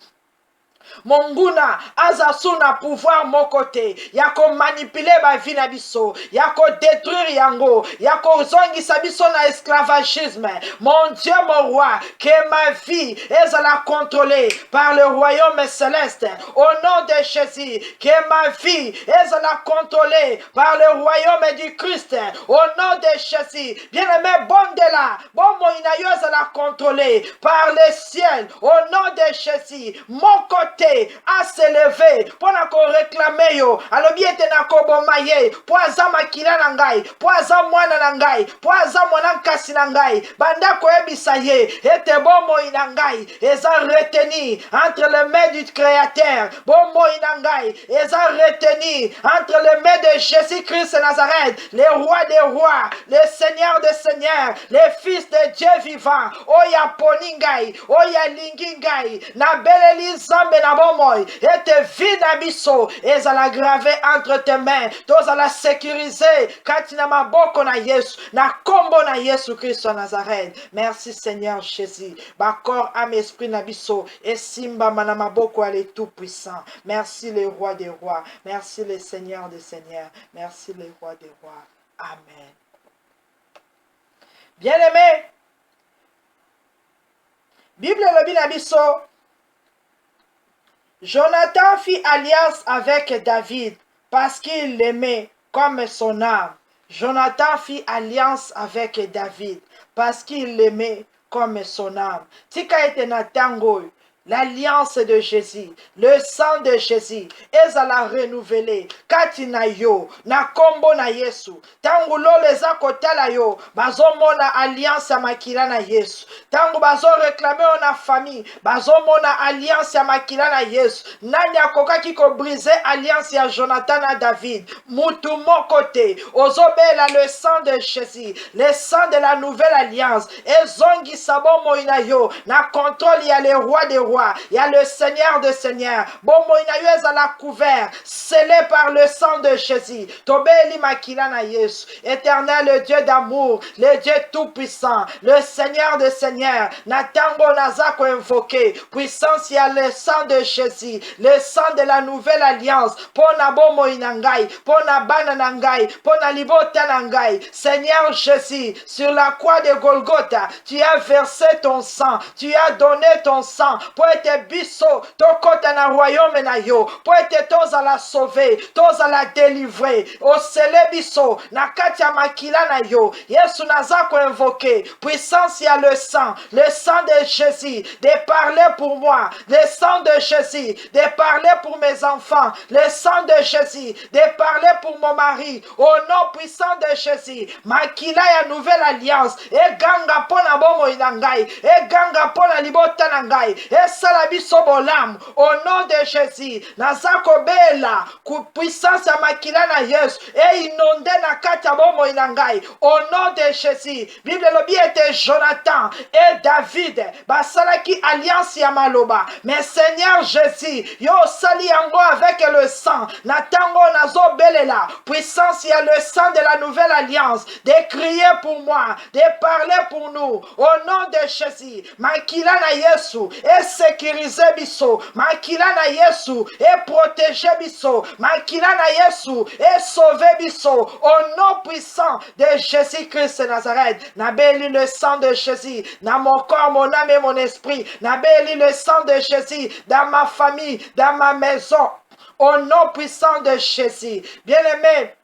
Monguna azasu na pouvoir mokote yako manipuler ba vie na biso yako détruire yango yako zongisa biso na esclavagisme. Mon Dieu mon roi, que ma vie ezala contrôlée par le royaume céleste au nom de Jésus. Que ma vie ezala contrôlée par le royaume du Christ au nom de Jésus. Bien-aimé, bondela bon moina yo ezala contrôlée par le ciel au nom de Jésus. Mon côté à s'élever pour na ko réclamer yo alobi ete na ko bomaye po aza makila na ngai po aza mwana na ngai po aza mwana nkasi na ngai banda ko ebisa ye ete bomo ina ngai eza retenu entre les mains du créateur bomo ina ngai eza retenu entre les mains de Jésus-Christ de Nazareth, le roi des rois, le seigneur des seigneurs, le fils de Dieu vivant. Oya poningai oya lingingai na beleli zambe na bomoy ete vie na biso ezala gravé entre tes mains tozala sécuriser kati na maboko na Yesu na kombo na Yesu Christ de Nazareth. Merci Seigneur Jésus, bakor âme esprit na biso esimba na maboko ale tout puissant. Merci le roi des rois, merci le Seigneur des seigneurs, merci le roi des rois. Amen. Bien-aimé, Bible lobi na biso, Jonathan fit alliance avec David parce qu'il l'aimait comme son âme. Jonathan fit alliance avec David parce qu'il l'aimait comme son âme. Tika ete na tango, l'alliance de Jésus, le sang de Jésus, ezala renouvelé. Katina yo, na kombo na Yesu. Tangu lo leza kotala yo, bazo mona alliance ya makila na Yesu. Tangu bazo réclamer na famille, bazo mona alliance ya makila na Yesu. Nani akokaki ko briser alliance ya Jonathan na David. Mutu mokote, ozobela le sang de Jésus, le sang de la nouvelle alliance. Ezongi sabo moina yo, na contrôle ya le roi des rois. Il y a le Seigneur de Seigneur. Bon moinayo ezala couvert, scellé par le sang de Jésus. Tobeli makila na Yesu. Éternel, le Dieu d'amour, le Dieu tout-puissant, le Seigneur de Seigneur. Natango nazako invoqué. Puissance, il y a le sang de Jésus, le sang de la nouvelle alliance. Pona bo moinangai, pona bananangai, pona libota nangai. Seigneur Jésus, sur la croix de Golgotha, tu as versé ton sang, tu as donné ton sang pour être biso, tokota na royaume na yo, pour être toza la sauver, toza la délivrer, au célébiso, na katia makila na yo, Yesu nazako invoqué, puissance y a le sang de Jésus, de parler pour moi, le sang de Jésus, de parler pour mes enfants, le sang de Jésus, de parler pour mon mari, au nom puissant de Jésus, makila ya nouvelle alliance, e ganga pona bomo inangai, e ganga pona libota nangai, Salabiso bolam, au nom de Jésus, nazako bela, puissance ya makila na Yesu, et inonde na kata bomo inangai, au nom de Jésus. Bible lobi était Jonathan et David, basalaki alliance ya maloba, mais Seigneur Jésus, yo sali yango avec le sang, natango nazo belela, puissance ya le sang de la nouvelle alliance, de crier pour moi, de parler pour nous, au nom de Jésus, makila na Yesu, et sécuriser biso, makila na Yesu, et protéger biso, makila na Yesu, et sauver biso, au nom puissant de Jésus-Christ de Nazareth. Nabeli le sang de Jésus, dans mon corps, mon âme et mon esprit, nabeli le sang de Jésus, dans ma famille, dans ma maison, au nom puissant de Jésus. Bien-aimé,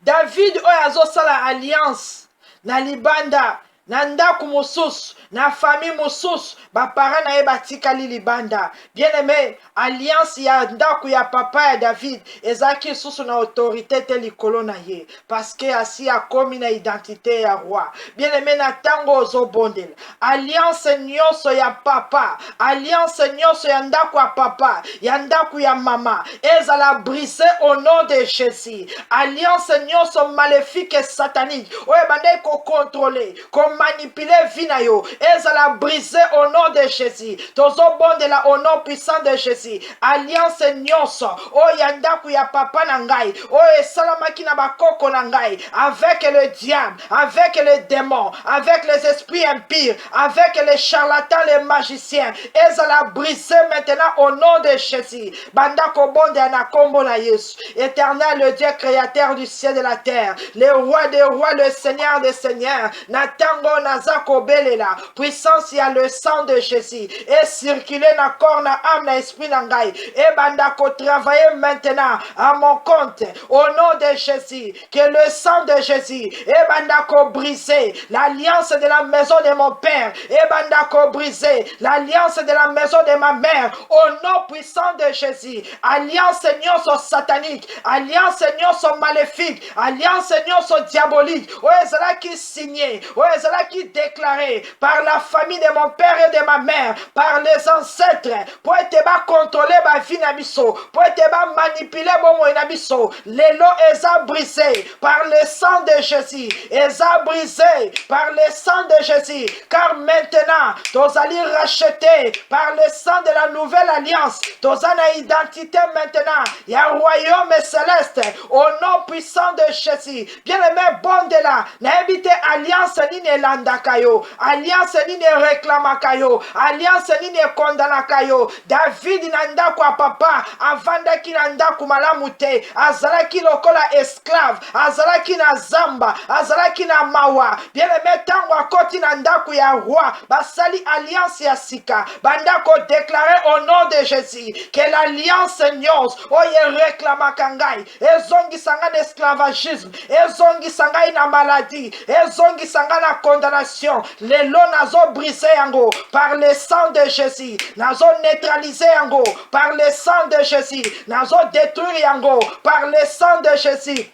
David oyazo sala alliance, na libanda, na ndako mosusu na famille mosusu baparent na ye batikali libanda. Bien aimé, alliance ya ndako ya papa ya David ezalaki lisusu na autorité te likolo na ye parce que asi akomi na identité ya roi. Bien aimé, na ntango ozobondela alliance nyonso ya papa, alliance nyonso ya ndako ya papa ya ndako ya mama ezala brisé au nom de Jésus. Alliance nyonso maléfique et satanique oyo ebandaki kocontrôler komanipuler vie na yo ezala brisé au nom de Jésus. Tozobondela au nom puissant de Jésus. Alliance nyonso oyo ya ndako ya papa na ngai oyo esalamaki na bakoko na ngai avec le diable, avec les démons, avec les esprits impurs, avec les charlatans, les magiciens, ezala brisé maintenant au nom de Jésus. Bandako bonde na kombo na Yesu. Éternel, le Dieu créateur du ciel et de la terre, le roi des rois, le Seigneur des seigneurs, na tango nazako belela, puissance ya le sang de Jésus et circuler na corps, na âme, na esprit na ngai. Et bandako travailler maintenant à mon compte au nom de Jésus, que le sang de Jésus et bandako briser l'alliance de la maison de mon père et bandako briser l'alliance de la maison de ma mère au nom puissant de Jésus. Alliance nyonso satanique, alliance nyonso maléfique, alliance nyonso diabolique oyo ezalaki signé, oyo ezalaki déclaré par la famille de mon père et de ma mère, par les ancêtres pour ete bacontrôler ba vie na biso, pour ete bamanipuler bomoi na biso, lelo eza brisé par le sang de Jésus, eza brisé par le sang de Jésus, car maintenant tozali racheté par le sang de la nouvelle alliance. Tozana identité maintenant, il y a un royaume céleste au nom puissant de Jésus. Bien aimé, bon de là, n'habite alliance ni ne landakayo, alliance ni ne réclamakayo, alliance ni ne kondanakayo. David nanda kwa papa, avandaki nanda kumalamute, azalaki lokola esclave, azalaki na zamba, azalaki na mawa. Bien aimé, tango akoti nanda kuya roi, basali alliance ya sika, bandako déclaré au nom de Jésus que l'alliance nyos oye réclamaka ngai ezongisanga na esclavagisme, ezongisanga na maladie, ezongisanga na condamnation. Lelo nazo brisé yango par le sang de Jésus, nazo neutralisé yango par le sang de Jésus, nazo détruire yango par le sang de Jésus.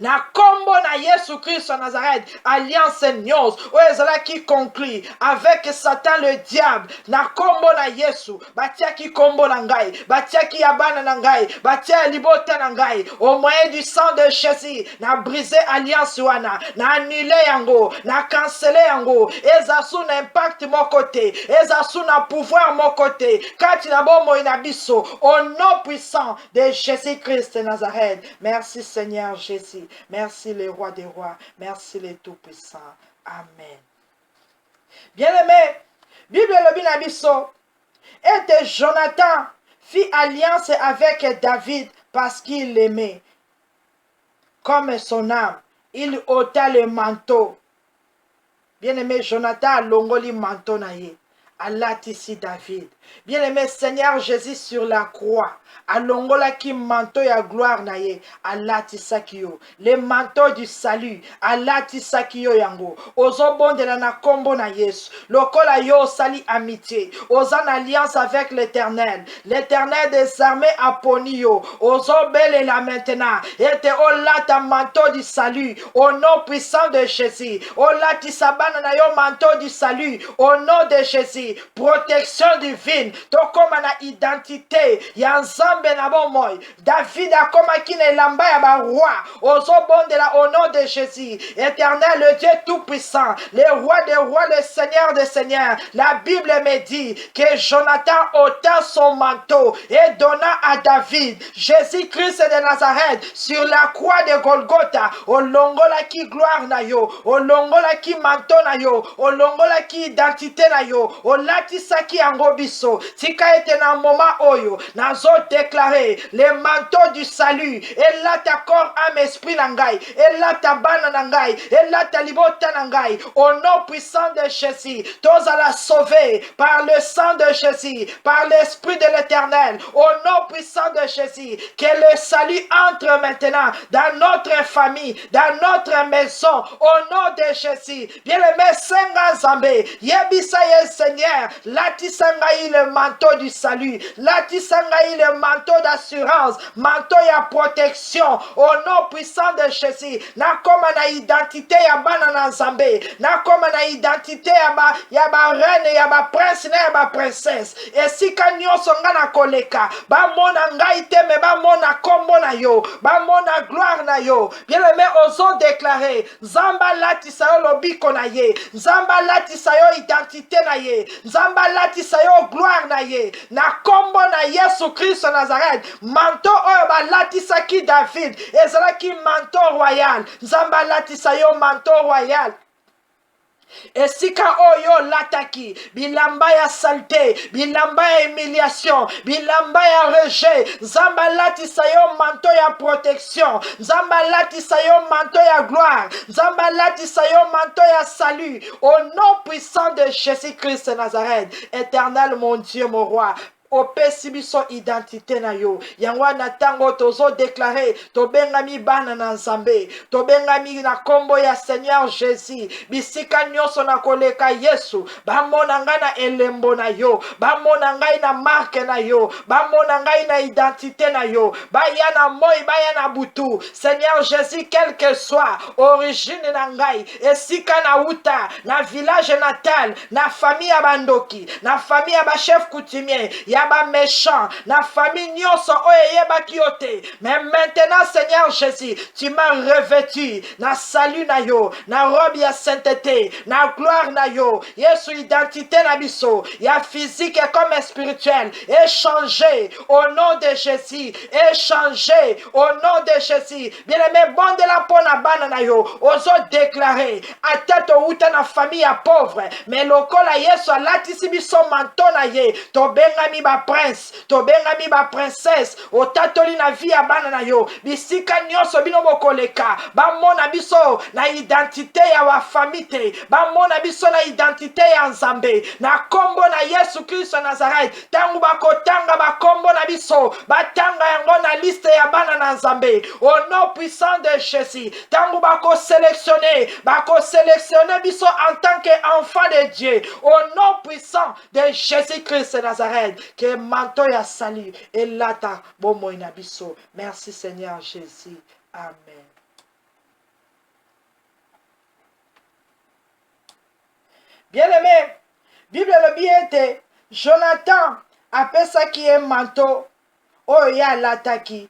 Na kombo na Yesu Christ en Nazareth, alliance nyos oyo ezalaki conclue avec Satan le diable. Na kombo na Yesu batiaki kombo na ngai, batiaki yabana na ngai, batia libota na ngai, au moyen du sang de Jésus na brisé alliance wana, na annulé yango, na cancellé yango. Ezasu na impact mon côté, ezasu na pouvoir mon côté, kati na bomo ina biso au nom puissant de Jésus Christ de Nazareth. Merci Seigneur Jésus. Merci le roi des rois. Merci le tout-puissant. Amen. Bien-aimé, Bible lobi na biso, et Jonathan fit alliance avec David parce qu'il l'aimait. Comme son âme, il ôta le manteau. Bien-aimé, Jonathan a longoli manteau na ye. Alatisi David. Bien-aimé Seigneur Jésus sur la croix, alongola ki manteau ya gloire na ye, alatisa kiyo. Le manteau du salut, alatisa kiyo yango. Ozobondela na kombo na Yesu. Lokola yo sali amitié. Ozan alliance avec l'Éternel. L'Éternel des armées a poni yo. Ozobele la maintenant. Ete olata manteau du salut. Au nom puissant de Jésus. Olatisa bana na yo manteau du salut. Au nom de Jésus. Protection divine. Tokoma na identité ya nzambe na bomoi. David akoma kine lamba ya ba roi. Ozobondela au nom de Jésus. Éternel, le Dieu tout puissant, le roi des rois, le Seigneur des seigneurs. La Bible me dit que Jonathan ôta son manteau et donna à David. Jésus-Christ de Nazareth sur la croix de Golgotha. Olongola ki gloire na yo, olongola ki manteau na yo, olongola ki identité na yo, olatisaki yango biso tika ete na moment oyo nazo déclarer le manteau du salut elata corps âme esprit na ngai elata bana na ngai elata libota na ngai au nom puissant de Jésus tozala sauvé par le sang de Jésus par l'esprit de l'Éternel au nom puissant de Jésus que le salut entre maintenant dans notre famille dans notre maison au nom de Jésus bien-aimé senga nzambe yebisa ye Seigneur latisa ngai le manteau du salut latisa ngai le manteau d'assurance manteau ya protection au nom puissant de Jésus nakoma na identité ya bana na nzambe nakoma na identité ya ba reine ya ba prince na ya ba princesse esika nyonso nga na koleka bamona ngai te me bamona kombo na yo bamona gloire na yo bien-aimé ozo déclarer nzamba latisa yo lobiko na ye nzamba latisa yo identité na ye nzamba latisa yo gloire na ye na kombo na Yesu Christ Nazareth manteau oyo balatisaki David ezalaki manteau royal nzamba latisa yo manteau royal esika oyo lataki bilamba ya saleté bilamba ya humiliation bilamba ya rejet nzamba latisa yo manteau ya protection nzamba latisa yo manteau ya gloire nzamba latisa yo manteau ya salut au nom puissant de Jésus-Christ Nazareth éternel mon Dieu mon roi opesi biso identité na yo yango na tango tozo déclarer tobengami bana na nzambe tobengami na kombo ya Seigneur Jésus bisika nyonso na koleka Yesu bamona ngai na elembo na yo bamona ngai na marque na yo bamona ngai na identité na yo baya na moi baya na butu Seigneur Jésus quel que soit origine na ngai esika na uta na village natal na famille ya bandoki na famille ya ba chef coutumier ba méchant na famille nyonso oyo yebaki yo te mais maintenant Seigneur Jésus tu m'as revêtu na salut na yo na robe ya sainteté na gloire na yo Yesu identité na biso ya physique comme spirituel échangé au nom de Jésus échangé au nom de Jésus bien-aimé bon de la pona bana na yo ozo déclarer atteto uta na famille ya pauvre mais lokola Yesu alatisi biso manto na ye to bengami ba prince tobengami ba princesse otatoli na vie ya bana na yo bisika nyonso bino bokoleka bamona biso na identité ya wa famille bamona biso na identité ya nzambe na kombo na Yesu Christ Nazareth tangu bakotanga bakombo na biso batanga yango na liste ya bana na nzambe au nom puissant de Jésus tangu bako sélectionner biso en tant qu'enfant de Dieu au nom puissant de Jésus Christ Nazareth que manteau ya salut et lata bomo inabiso. Merci Seigneur Jésus. Amen. Bien-aimé, Bible le bien Jonathan apesa qui est manteau oya lataki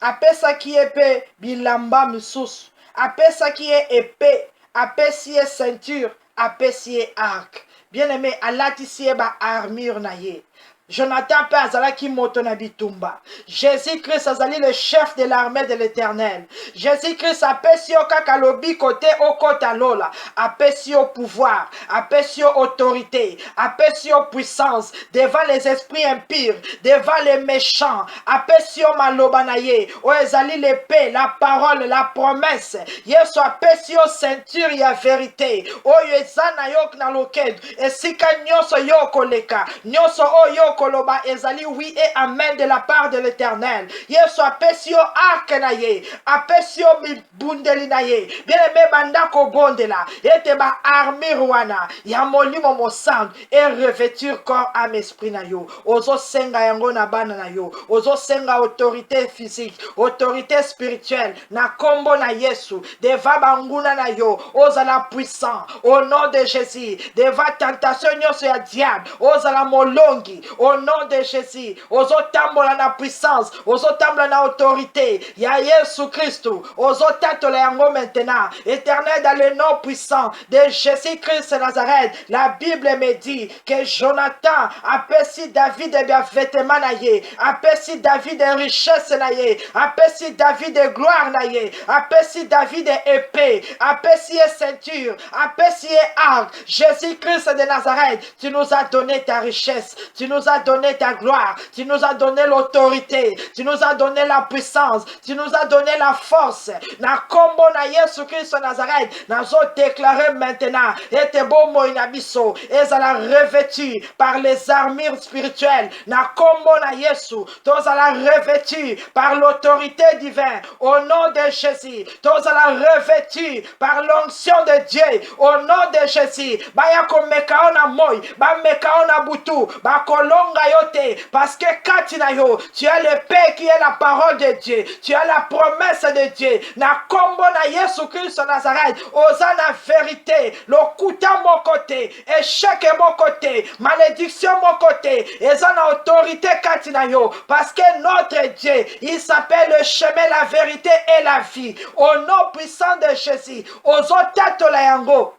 apesa qui est pe bilamba misusu apesa qui est épée apesi est ceinture apesi est arc. Bien-aimé alatisi ba armure na ye. Jonathan pe azalaki moto na bitumba. Jésus-Christ azali le chef de l'armée de l'Éternel. Jésus-Christ apesi yo kaka lobi côté au kota lola. Apesi yo pouvoir, apesi yo autorité, apesi yo puissance devant les esprits impurs, devant les méchants. Apesi yo maloba na ye. O ezali l'épée, la parole, la promesse. Yesu apesi yo ceinture ya vérité. O ezana yo na lokedu. Esika nyonso yo koleka. Nyonso o yo koloba ezali oui et amen de la part de l'Éternel. Yesu apesi yo arc na ye, apesi yo bundeli na ye. Bien-aimé bandako bondela, ete ba armure wana ya molimo mosantu et revêture corps âme esprit na yo. Ozo senga yango na bana na yo. Ozo senga autorité physique, autorité spirituelle na kombo na Yesu. Deva banguna na yo, ozala puissant au nom de Jésus. Deva tentation nyonso ya diable, ozala molongi au nom de Jésus. Ozotambola na puissance, ozotambola na autorité. Ya Yesu Christo, ozotatola yango maintenant. Éternel, dans le nom puissant de Jésus-Christ de Nazareth, la Bible me dit que Jonathan apesi David de vêtements naye, apesi David de richesse naye, apesi David de gloire naye, apesi David de épée, apesi ceinture, apesi arc. Jésus-Christ de Nazareth, tu nous as donné ta richesse, tu nous as donné ta gloire, tu nous as donné l'autorité, tu nous as donné la puissance, tu nous as donné la force. Na kombo na Yesu Christ de Nazareth, nazo déclarer maintenant, et te bon moinabiso, et à la revêtu par les armures spirituelles. Na kombo na Yesu, tous à la revêtu par l'autorité divine, au nom de Jésus, tous à la revêtu par l'onction de Dieu, au nom de Jésus. Baya komekao na moi, ba mekao na butu, ba kolonga yote, parce que katina yo, tu as le paix qui est la parole de Dieu, tu as la promesse de Dieu. Na kombo na Yesu Christ Nazareth, osa na vérité, le kuta mon côté, échec mon côté, malédiction mon côté, et ça na autorité katina yo, parce que notre Dieu, il s'appelle le chemin, la vérité et la vie. Au nom puissant de Jésus, ozotato la yango.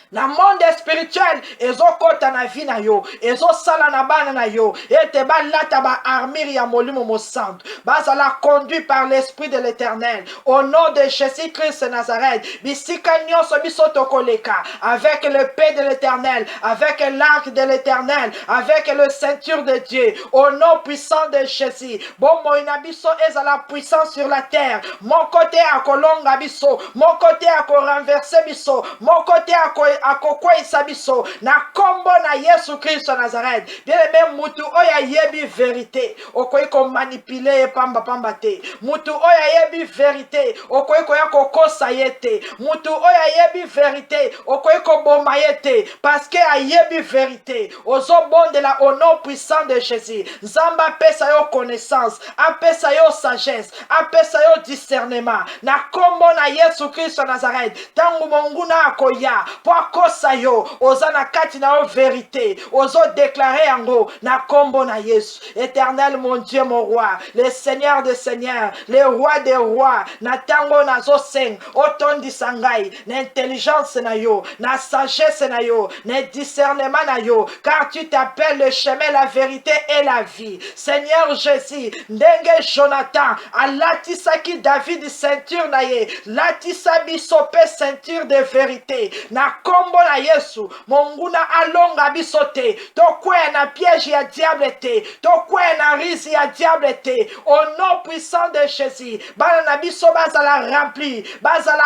Na monde spirituel ezokota na vie na yo, ezosala na bana na yo, ete balata ba armure ya molimo mo santo, bazala conduit par l'esprit de l'Éternel. Au nom de Jésus-Christ de Nazareth, bisika nyonso biso tokoleka avec le paix de l'Éternel, avec l'arc de l'Éternel, avec le ceinture de Dieu. Au nom puissant de Jésus, bon moina biso ezala puissant sur la terre. Mon côté a kolonga biso, mon côté a ko renverser biso, mon côté a ko akokwesa biso na kombo na Yesu Christ Nazareth. Bien aimé, mutu oya yebi vérité, okoyi ko manipuler pamba pamba te. Mutu oya yebi vérité, okoyi ko ya kokosa yete. Mutu oya yebi vérité, okoyi ko boma yete, parce que a yebi vérité. Ozo bonde la au nom puissant de Jésus. Zamba pesa yo connaissance, apesa yo sagesse, apesa yo discernement. Na kombo na Yesu Christ Nazareth. Tangu monguna akoya, kosa yo, oza na kati na vérité, ozo déclarer yango na kombo na Yesu. Éternel mon Dieu, mon roi, le Seigneur des seigneurs, le roi des rois, na tango na zo seng, otondi sangai, na intelligence na yo, na sagesse na yo, na discernement na yo, car tu t'appelles le chemin, la vérité et la vie. Seigneur Jésus, ndenge Jonathan, alatisaki David ceinture na ye, latisa bisope ceinture de vérité, na kombo na Yesu, monguna alonga bisote, tokwe na piège ya diable te, tokwe na risi ya diable te, au nom puissant de Jésus, bana na biso bazala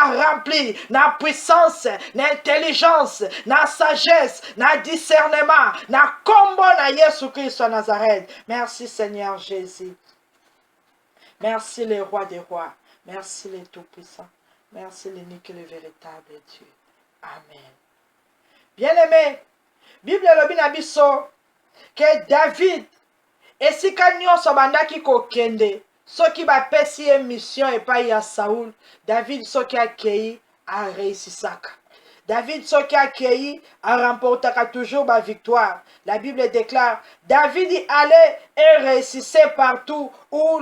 rempli, na puissance, na intelligence, na sagesse, na discernement, na kombo na Yesu Christ Nazareth. Merci Seigneur Jésus. Merci le roi des rois. Merci le tout-puissant. Merci l'unique et le véritable Dieu. Amen. Bien-aimé, Bible lobi na biso que David esika nyonso bandaki kokende soki bapesi ye mission epai ya Saoul, David soki akei a réussisaka. David soki akei a remportaka toujours ba victoire. La Bible déclare, David y allait et réussissait partout où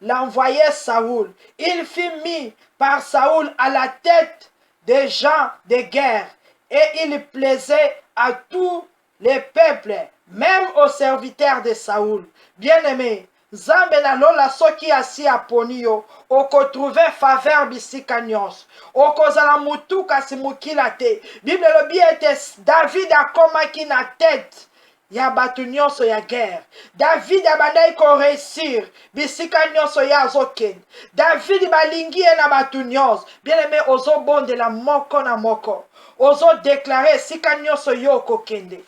l'envoyait Saoul. Il fut mis par Saoul à la tête des gens de guerre, et il plaisait à tous les peuples, même aux serviteurs de Saoul. Bien-aimé, Zambe na lola soki asi aponi yo, oko trouve faveur bisika nyonso, oko zala mutu kasi mukila te. Bible lobi ete David akomaki na tête ya batu nyonso ya guerre. David abandai ko réussir bisika nyonso ya azokende. David balingi ye na batu nyonso. Bien-aimé, ozo bondela moko na moko, ozo déclarer sika nyonso yo kokende.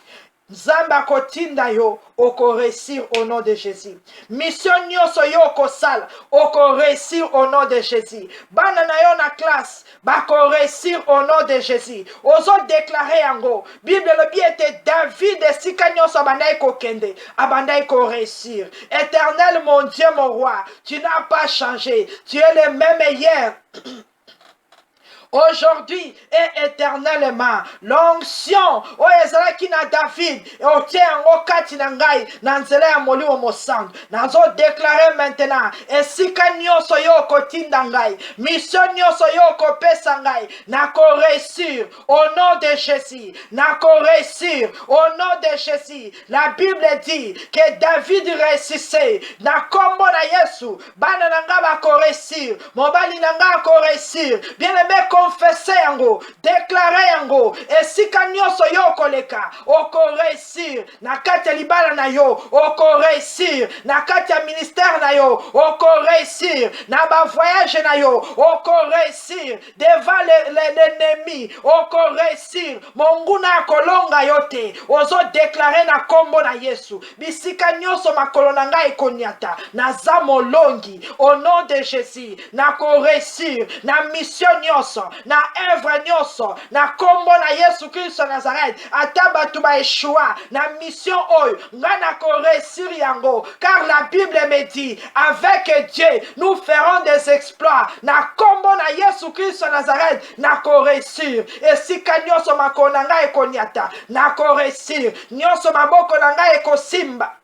Zamba kotinda yo oko réussir au nom de Jésus. Mission nyonso yo oko sala oko réussir au nom de Jésus. Bana na yo na classe bako réussir au nom de Jésus. Ozo déclarer yango. Bible lobi ete David esika nyonso abandai kokende, abandai ko réussir. Éternel mon Dieu, mon roi, tu n'as pas changé. Tu es le même hier, aujourd'hui et éternellement. L'onction, oh ezalaki na David, et o tie yango kati na ngai, na nzela ya molimo mosantu. Nazo déclarer maintenant, esika nyonso yo kotinda ngai, mission nyonso yo kopesa ngai, nako réussir au nom de Jésus, nako réussir au nom de Jésus. La Bible dit que David réussissait, na kombo na Yesu, bana nanga bako réussir, mobali nanga ko réussir, bien aimé confesser yango, déclarer yango, esika nyonso yo koleka, oko réussir, na kati ya libala na yo, oko réussir, na kati ya ministère na yo, oko réussir, na ba voyage na yo, oko réussir, devant l'ennemi, oko réussir, monguna kolonga yote, ozo déclarer na kombo na Yesu, bisika nyonso makolo na ngai ekonyata, na za molongi, au nom de Jésus, na ko réussir, na mission nyonso, na œuvre nyonso, na kombo na Yesu Christ Nazareth, ata batu ba eshua, na mission oyo, nga na ko réussir yango, car la Bible me dit, avec Dieu, nous ferons des exploits, na kombo na Yesu Christ Nazareth, na ko réussir, esika nyonso makolo na ngai ekonyata, na ko réussir, nyonso maboko na ngai ekosimba,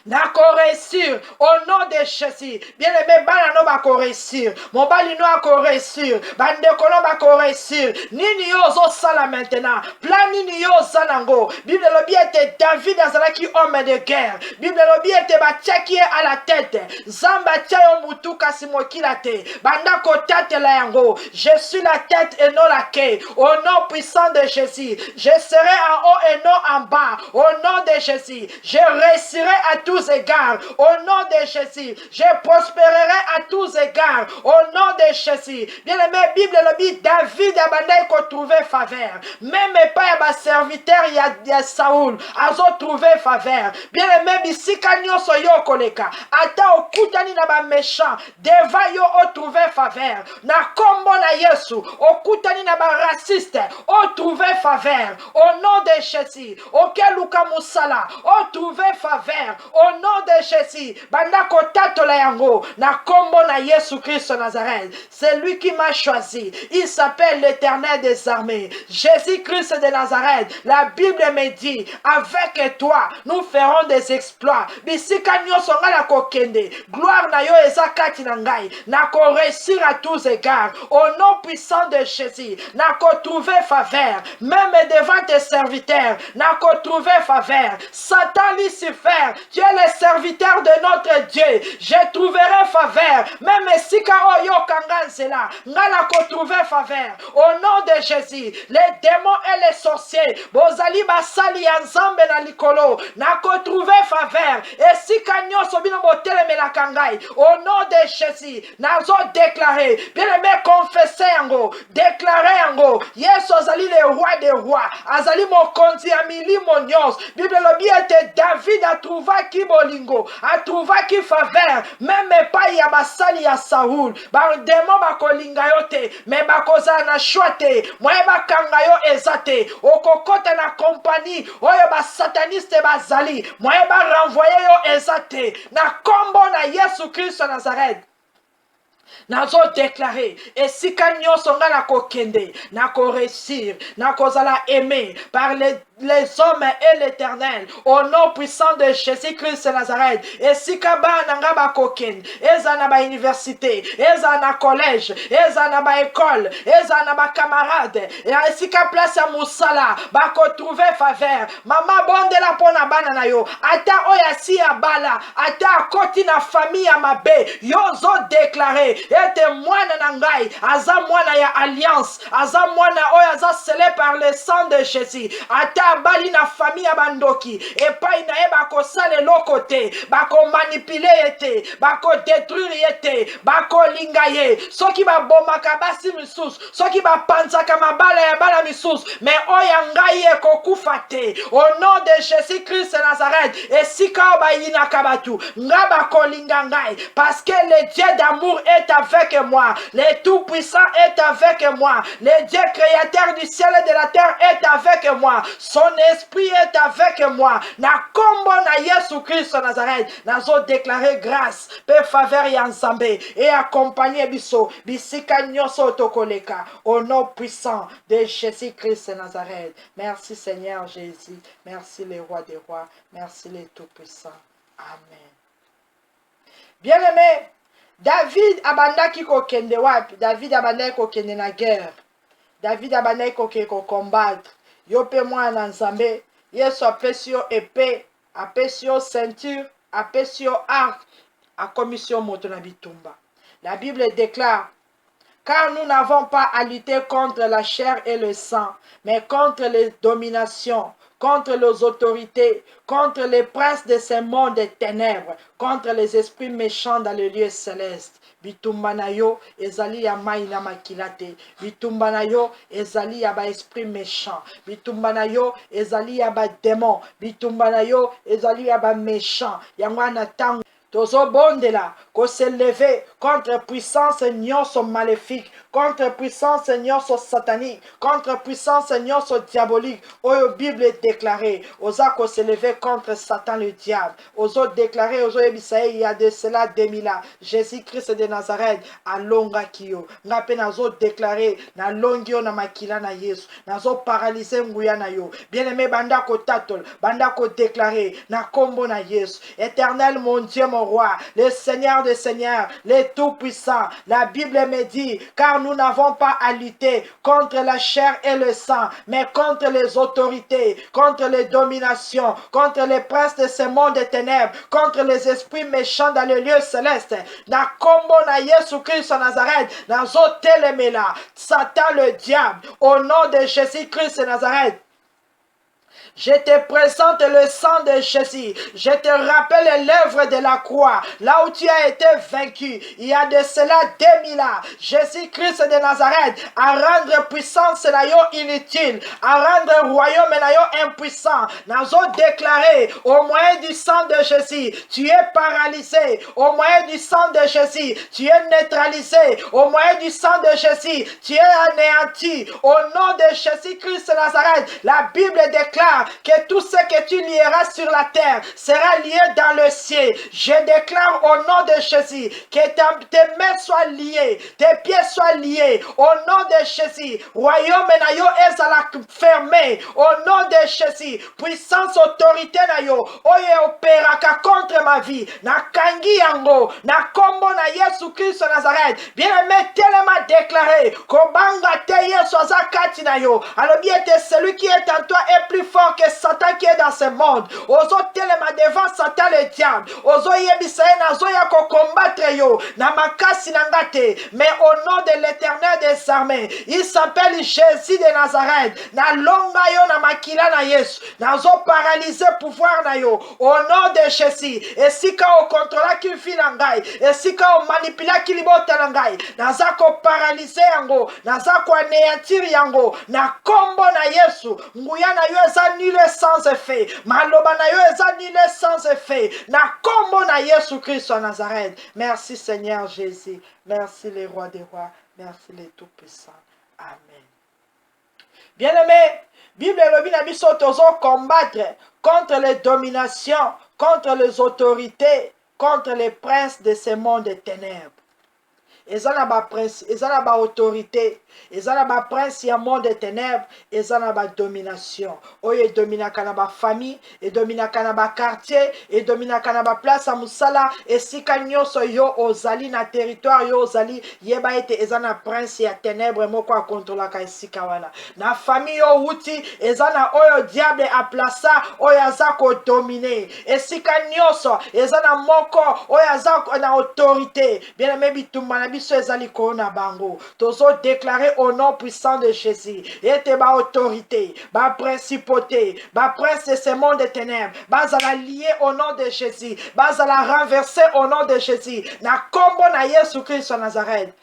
nako réussir au nom de Jésus. Bien aimé, bana no bako réussir, mobali no ako réussir, bandeko no bako réussir. Nini yo zo sala maintenant, plan nini yo zanango. Bible lobi ete David azalaki homme de guerre. Bible lobi ete batiaki à la tête, zamba tia yo mutu kasi mokila te, bandako tatela yango. Je suis la tête et non la queue. Au nom puissant de Jésus, je serai en haut et non en bas. Au nom de Jésus, je réussirai à tous égards, au nom de Jésus, je prospérerai à tous égards, au nom de Jésus. Bien aimé, Bible le dit, David a bandai ko trouvé faveur, même pas ya ba serviteur ya Saoul, azo trouvé faveur. Bien aimé, bisika nyonso yo koleka, ata okutani na ba méchant, devant yo o trouvé faveur. Na kombo na Yesu, okutani na ba raciste, o trouvé faveur, au nom de Jésus. Okeluka musala, o trouvé faveur, au nom de Jésus, bandako tatola yango, na kombo na Yesu Christ Nazareth. C'est lui qui m'a choisi. Il s'appelle l'Éternel des armées. Jésus-Christ de Nazareth. La Bible me dit, avec toi, nous ferons des exploits. Bisika nyonso nga na kokende. Gloire na yo eza kati na ngai. Na ko réussir à tous égards. Au nom puissant de Jésus. Na ko trouver faveur. Même devant tes serviteurs. Na ko trouver faveur. Satan Lucifer, tu es le serviteur de notre Dieu. Je trouverai faveur. Même si yo kangansela, ngala ko trouver faveur. Au nom de Jésus, les démons et les sorciers, bozali basali ya nzambe na likolo, na ko trouver faveur. Et si kanyo sobino botele melakangai. Au nom de Jésus, nazo déclarer, bien aimé confesser yango, déclarer yango. Yesu azali le roi des rois, azali mokonzi ya milimo nyos. Bible lobi ete David a trouvé qui bolingo, a trouvé qui faveur, même pas ya basali ya Saoul, ba démon ba kolinga yote, mais ba koza na choite, moye ba kanga yo ezate, okokota na compagnie, oyo ba sataniste bazali, moye ba renvoyer yo ezate, na kombo na Yesu Christ Nazareth. Nazo déclaré, et si kanyo songa na kokende, na ko réussir, na kozala aimé par les hommes et l'Éternel, au nom puissant de Jésus-Christ Nazareth. Et si kaba nanga ba koken, eza na ba université, eza na collège, eza na ba école, eza na ba camarade, et si ka place ya musala, ba ko trouver faveur. Mama bonde la pona bana na yo, ata oya si ya bala, ata koti na famille ya mabe, yo zo déclaré, ete mwana na ngai, aza mwana ya alliance, aza mwana oya aza scellé par le sang de Jésus, ata bali na famille ya bandoki, epai na ye bako sale lokote, bako manipule ete, bako détruire ete, bako linga ye, soki ba bomaka basi misus, soki ba pansaka mabala ya bala misus, mais oya ngai ye kokufa te, au nom de Jésus-Christ Nazareth, et si ka ba yina kabatu, nga bako linga ngai, parce que le Dieu d'amour est est avec moi. Le Tout-Puissant est avec moi. Le Dieu créateur du ciel et de la terre est avec moi. Son esprit est avec moi. Na kombo na Yesu Christ Nazareth. Nazo déclarer grâce, pe faveur ya nzambe et accompagner biso bisika nyonso tokoleka au nom puissant de Jésus-Christ Nazareth. Merci Seigneur Jésus. Merci le roi des rois. Merci le Tout-Puissant. Amen. Bien-aimé, David abandaki kokende wapi? David abandaki kokende na guerre. David abandaki kokende combattre. Yo pe mwana nzambe, Yesu apesi yo épée, apesi yo ceinture, apesi yo arc, akomisi yo moto na bitumba. La Bible déclare: car nous n'avons pas à lutter contre la chair et le sang, mais contre les dominations, contre les autorités, contre les princes de ce monde des ténèbres, contre les esprits méchants dans le lieu céleste. Bitumba na yo ezali ya mai na makila te. Bitumba na yo ezali ya ba esprit méchant. Bitumba na yo ezali ya ba démon. Bitumba na yo ezali ya ba méchant. Yango na tango tozo bondela ko se lever contre puissance nyonso maléfique, contre puissance nyonso satanique, contre puissance nyonso diabolique. Oyo Bible est déclaré. Oza ko se lever contre Satan le diable. Ozo déclaré, ozo ebisaye il y a de cela 2000 ans. Jésus-Christ de Nazareth alonga kiyo. Ngape nazo déclaré na longio na makila na Yesu. Nazo paralyser nguya na yo. Bien-aimé banda ko tatol, banda ko déclaré na kombo na Yesu. Éternel mon Dieu, mon roi, le Seigneur des Seigneurs, le Tout-Puissant. La Bible me dit, car nous n'avons pas à lutter contre la chair et le sang, mais contre les autorités, contre les dominations, contre les princes de ce monde des ténèbres, contre les esprits méchants dans le lieu céleste. Na kombo na Yesu Christ Nazareth, na zotelemela, Satan le diable, au nom de Jésus-Christ Nazareth. Je te présente le sang de Jésus. Je te rappelle l'œuvre de la croix. Là où tu as été vaincu, il y a de cela 2000 ans. Jésus-Christ de Nazareth a rendre puissance na yo inutile, a rendre royaume na yo impuissant. Nazo déclaré au moyen du sang de Jésus, tu es paralysé. Au moyen du sang de Jésus, tu es neutralisé. Au moyen du sang de Jésus, tu es anéanti. Au nom de Jésus-Christ de Nazareth, la Bible déclare que tout ce que tu lieras sur la terre sera lié dans le ciel. Je déclare au nom de Jésus que tes mains soient liées, tes pieds soient liés. Au nom de Jésus, royaume na yo ezala fermé. Au nom de Jésus, puissance, autorité na yo oye opéraka contre ma vie. Na kangi yango, na kombo na Yesu Christ Nazareth. Bien-aimé, tellement déclaré, kobanga te Yesu azakati na yo. Alors bien, celui qui est en toi est plus fort que Satan qui est dans ce monde. Ozo telema devant Satan le diable. Ozo yebisaye nazo ya ko combattre yo na makasi na ngate. Mais au nom de l'Éternel des armées, il s'appelle Jésus de Nazareth. Na longa yo na makila na Yesu. Nazo paralyser pouvoir na yo. Au nom de Jésus. Et si ka o contrôla ki fi na ngai, et si ka o manipula ki libota na ngai, naza ko paralyser yango, naza ko anéantir yango. Na kombo na Yesu. Nguya na yo eza nul sans effet. Maloba na yo eza nul sans effet. Na kombo na Yesu Christ en Nazareth. Merci Seigneur Jésus. Merci le roi des rois. Merci le Tout-Puissant. Amen. Bien-aimé, Bible lobi na biso tozo combattre contre les dominations, contre les autorités, contre les princes de ce monde des ténèbres. Eza na ba prince, eza na ba autorité, eza na ba prince ya monde des ténèbres, eza na ba domination. Oyo dominaka na ba famille, et dominaka na ba quartier, et dominaka na ba place à musala, et sika nyonso yo ozali na territoire yo ozali, yeba ete eza na prince ya ténèbres moko a contrôlaka esika wana. Na famille yo wuti, eza na oyo diable a plaça, oyo aza ko dominer. Esika nyonso, eza na moko, oyo aza na autorité. Bien aimé bitumba na biso ezali kona bango. Tozo déclarer au nom puissant de Jésus. Et ba autorité, ba principauté, ba prince de ce monde des ténèbres, bazala lié au nom de Jésus, bazala renverser au nom de Jésus. Na kombo na Yesu Christ Nazareth.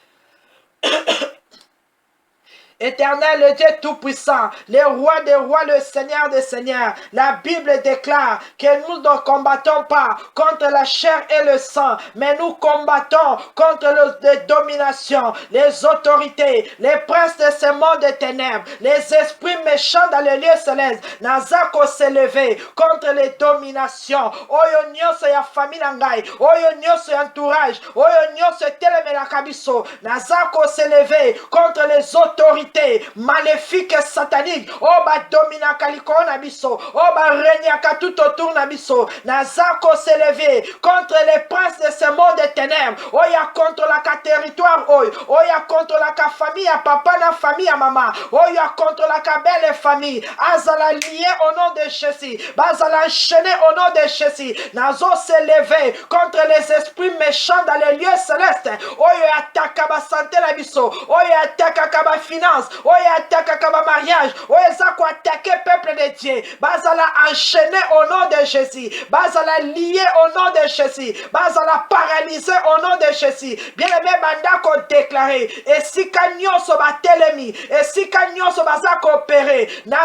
Éternel, le Dieu Tout-Puissant, le roi des rois, le Seigneur des seigneurs, la Bible déclare que nous ne combattons pas contre la chair et le sang, mais nous combattons contre les dominations, les autorités, les princes de ce monde de ténèbres, les esprits méchants dans les lieux célestes. Nazako s'est levé contre les dominations. Oyo nyonso ya famille nangai, oyo nyonso ya entourage, oyo nyonso telemelaka biso. Nazako s'est levé contre les autorités maléfique et satanique. Oh ba dominaka likolo na biso, oh ba regnaka tout autour na biso. Nazako s'est levé contre les princes de ce monde de ténèbres. Oh ya contre la territoire, oh ya contre la famille à papa na famille à maman, oh ya contre la belle famille. Azala lié au nom de Jésus, bazala enchaîné au nom de Jésus. Nazo s'est levé contre les esprits méchants dans les lieux célestes. Oh ya attaque ba santé na biso, oh ya attaque ba finance, oyo attaque ba mariage, oyo eza ko attaquer peuple de Dieu. Bazala enchaîné au nom de Jésus, bazala lié au nom de Jésus, bazala paralysé au nom de Jésus. Bien aimé banda ko déclarer et si nyonso ba telemi, et si nyonso baza ko opérer na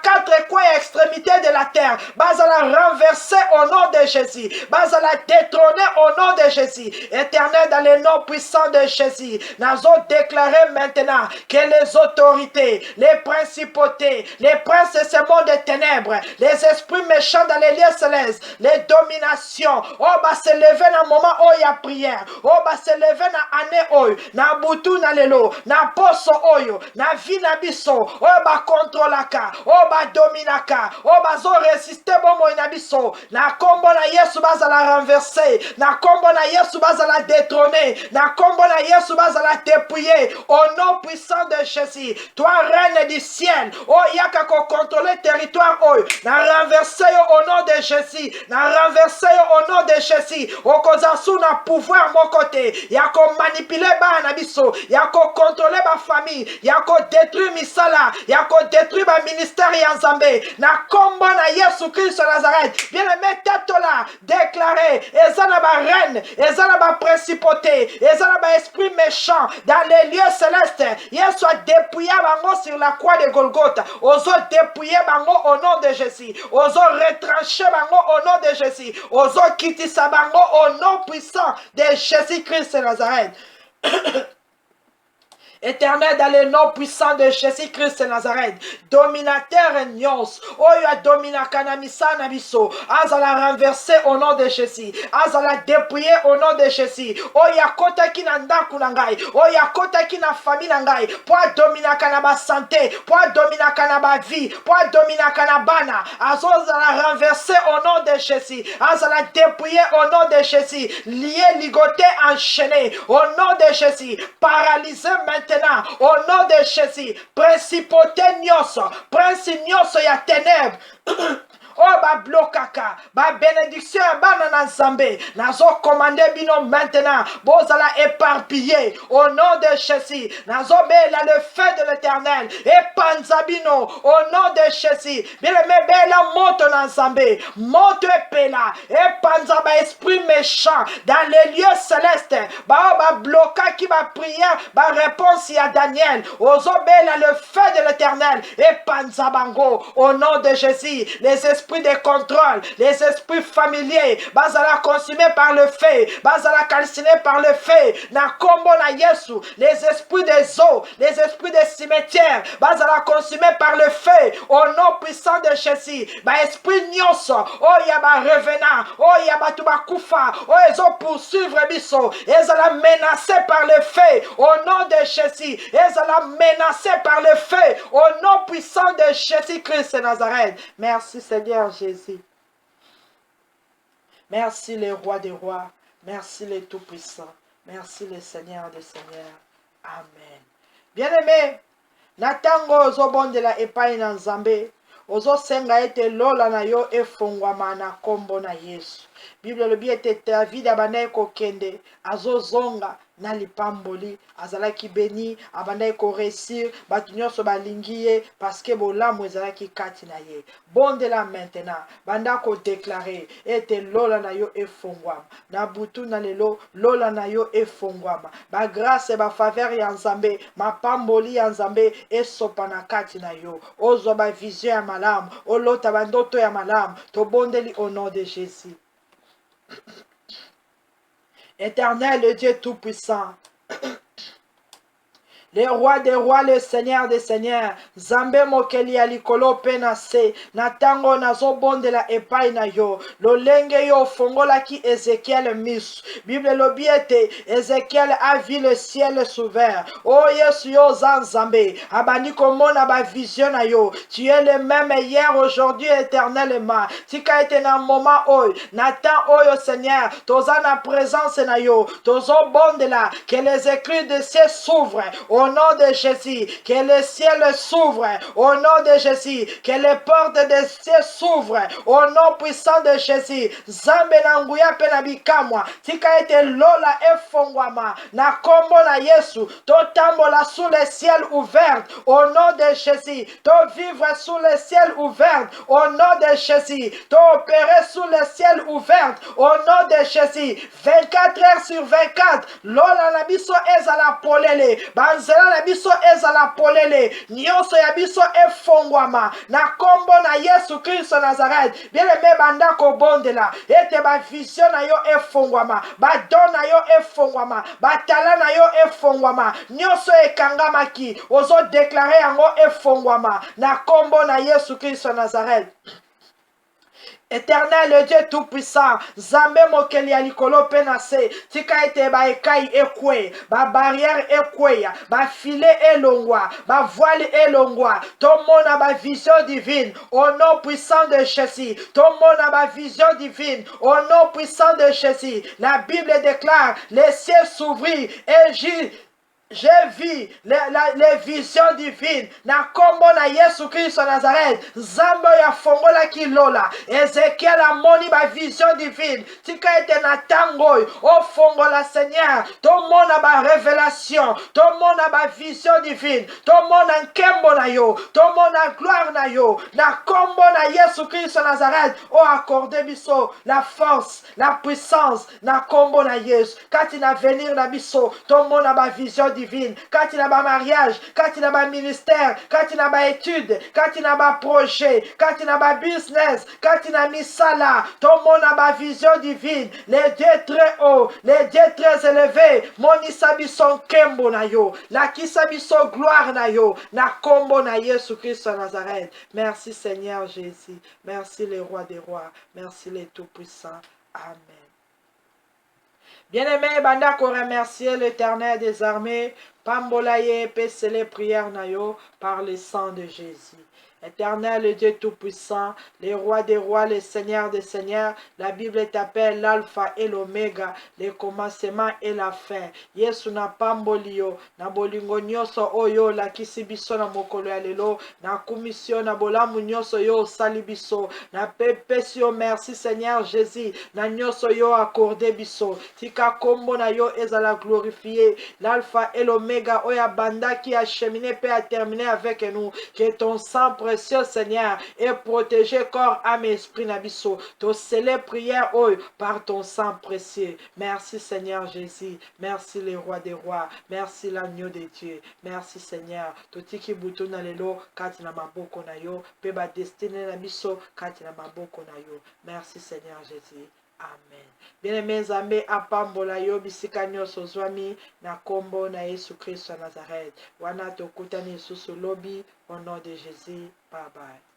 quatre coins extrémités de la terre, bazala renverser au nom de Jésus, bazala détrôner au nom de Jésus. Éternel, dans le nom puissant de Jésus, nous avons déclaré maintenant que les autorités, les principautés, les princes de ce monde de ténèbres, les esprits méchants dans les lieux célestes, les dominations, oh bah se lever dans le moment où il y a prière, oh bah se lever dans l'année oyo, na butu na lelo, na poso oyo, na vie na biso, oh bah contrôlaka, oh bah dominaka, oh bah zo résister bon na biso, na kombo na Yesu bazala renverser, na kombo na Yesu bazala détrôner, na kombo na Yesu bazala dépouiller, au nom puissant de Jésus. Toi reine du ciel, oh yaka ko contrôler territoire oh, na renverser au nom de Jésus, na renverser au nom de Jésus, au kozasu na pouvoir mon côté, yako manipuler ba na biso, yako contrôler ba famille, yako détruire misala, yako détruire ba ministère ya Nzambe, na kombo na Yesu Christ Nazareth. Bien aimé tatola déclaré, ezana ba reine, ezana ba principauté, ezana ba esprit méchant dans les lieux célestes. Yesu a dépouillé bango sur la croix de Golgotha. Ozo dépouiller bango au nom de Jésus. Ozo retrancher bango au nom de Jésus. Ozo quitter sa bango au nom puissant de Jésus-Christ de Nazareth. Éternel, dans le nom puissant de Jésus-Christ de Nazareth, dominateur nyos, oyo dominaka na misana biso, azala renverser au nom de Jésus, azala dépouiller au nom de Jésus, oyo akota ki na ndaku na ngai, oyo akota ki na famille na ngai, po dominaka na ba santé, po dominaka na ba vie, po dominaka na bana, azala renverser au nom de Jésus, azala dépouiller au nom de Jésus, lié, ligoté, enchaîné, au nom de Jésus, paralysé maintenant. Au nom de Jésus, principauté nyonso, prince nyonso ya ténèbres, oh ba blokaka, ba bénédiction bana na Nzambe, nazo commander bino maintenant, bozala éparpillé, au nom de Jésus, nazo bela le feu de l'Éternel, epanza bino, au nom de Jésus, bien aimé bela moto na Nzambe, moto epela, epanza ba esprit méchant, dans les lieux célestes, ba bloka qui ba prière, ba réponse à Daniel, ozo bela le feu de l'Éternel, epanza bango, au nom de Jésus, les esprits de contrôle, les esprits familiers, bazala consumé par le feu, bazala calciné par le feu, na kombo na Yesu, les esprits des eaux, les esprits des cimetières, bazala consumé par le feu, au nom puissant de Jésus, ba esprit nyonso, oh yaba revenant, oh yaba tuba kufa, oh ezo poursuivre biso, ezala menacé par le feu, au nom de Jésus, ezala menacé par le feu, au nom puissant de Jésus-Christ de Nazareth. Merci Seigneur Jésus. Merci le roi des rois. Merci le tout-puissant. Merci le Seigneur des seigneurs. Amen. Bien-aimé, natango ozobondela epai na Nzambe, ozosenga ete lola na yo efongwama na kombo na Yesu. Bible lobi ete David abandaki kokende azozonga na lipamboli azalaki béni abandaki koresir bato nyonso balingi ye parce que bolamu ezalaki kati na ye. Bondela maintenant banda kodeklare ete lola na yo efongwama na butu na lelo lola na yo efongwama bagrâce bafaveur ya nzambe mapamboli ya nzambe esopa na kati na yo ozwa bavision ya malamu olota bandoto ya malamu tobondeli au nom de Jésus. Éternel, le Dieu Tout-Puissant, le roi des rois, le seigneur des seigneurs, Zambe mokeli alikolo penase, natango nazo bondela epai na yo, lolenge yo fongola ki Ezekiel mis. Bible lobiete, Ezekiel a vu le ciel s'ouvert. Oh Yesu yo Zambe, abani komona ba vision na yo. Tu es le même hier, aujourd'hui, éternellement. Tika ete na moment oy, natan oyo Seigneur, toza na présence na yo, tozo bondela, que les écrits de ciel s'ouvrent. Au nom de Jésus, que le ciel s'ouvre. Au nom de Jésus, que les portes des cieux s'ouvrent. Au nom puissant de Jésus. Zambe na nguya pe na bikamwa. Tika ete lola efongwama. Na kombo na Yesu. To tambola sous le ciel ouvert. Au nom de Jésus. To vivre sous le ciel ouvert. Au nom de Jésus. To opérer sous le ciel ouvert. Au nom de Jésus. 24 heures sur 24. Lola na biso ezala polele. Banzela na biso ezala polele. Nyonso ya biso efongwama. Na kombo na Yesu Kristo Nazareth. Bien aimé banda ko bondela. Ete ba vision na yo efongwama. Ba don na yo efongwama. Ba tala na yo efongwama. Nyonso ekangamaki. Ozo déclarer yango efongwama. Na kombo na Yesu Kristo Nazareth. Éternel, le Dieu Tout-Puissant, Zambe mokeli ya likolo penase, tika ete ba ekai ekwe, ba barrière ekwe, ba filet elongwa, ba voile elongwa, tomona ba vision divine, au nom puissant de Jésus, tomona ba vision divine, au nom puissant de Jésus. La Bible déclare, les cieux s'ouvrirent et j'ai vu les visions divines. Na kombo na Yesu Kristo Nazareth. Zambo ya fongola ki lola. Ezekiel a moni ba vision divine. Tika ete na tangoy. O fongola Seigneur. To mona ba révélation. To mona ba vision divine. To mona nkembo na yo. To mona gloire na yo. Na kombo na Yesu Kristo Nazareth. O accorde biso la force, la puissance. Na kombo na Yesu. Kati na venir na biso. To mona ba vision divine. Quand il a ba mariage, quand il a ba ministère, quand il a ba étude, quand il a ba projet, quand il a ba business, quand il a mis ça là, tout le monde a ba vision divine. Les dieux très hauts, les dieux très élevés, mon isabiso kembo na yo, la kisabiso gloire na yo, na kombo na Yesu Christ Nazareth. Merci Seigneur Jésus, merci le roi des rois, merci le tout-puissant. Amen. Bien-aimé, banda ko remercier l'Éternel des armées, pambolaye, pese les prières nayo par le sang de Jésus. Éternel, le Dieu Tout-Puissant, le roi des rois, le Seigneur des seigneurs, la Bible t'appelle l'alpha et l'oméga, le commencement et la fin. Yesu na pambolio, na bolingo nyoso oyo, la kisibiso na mokolo ya lelo, na kumisio na bolamu nyoso yo salibiso, na pepesio merci Seigneur Jésus, na nyoso yo accordé biso, tika kombo na yo ezala glorifié, l'alpha et l'oméga oya banda qui a cheminé peut a terminé avec nous, que ton sang précieux Seigneur et protégé corps, âme et esprit nabiso. Te scellé prière par ton sang précieux. Merci Seigneur Jésus. Merci le roi des rois. Merci l'agneau de Dieu. Merci Seigneur. Totiki butu na lelo kati na maboko na yo. Pe ba destiny nabiso kati na maboko na yo. Merci Seigneur Jésus. Amen. Bien-aimés Nzambe apambola yo bisika nyonso zwami na kombo na Yesu Kristo Nazareth. Wana tokutani lisusu lobi au nom de Jésus. Bye bye.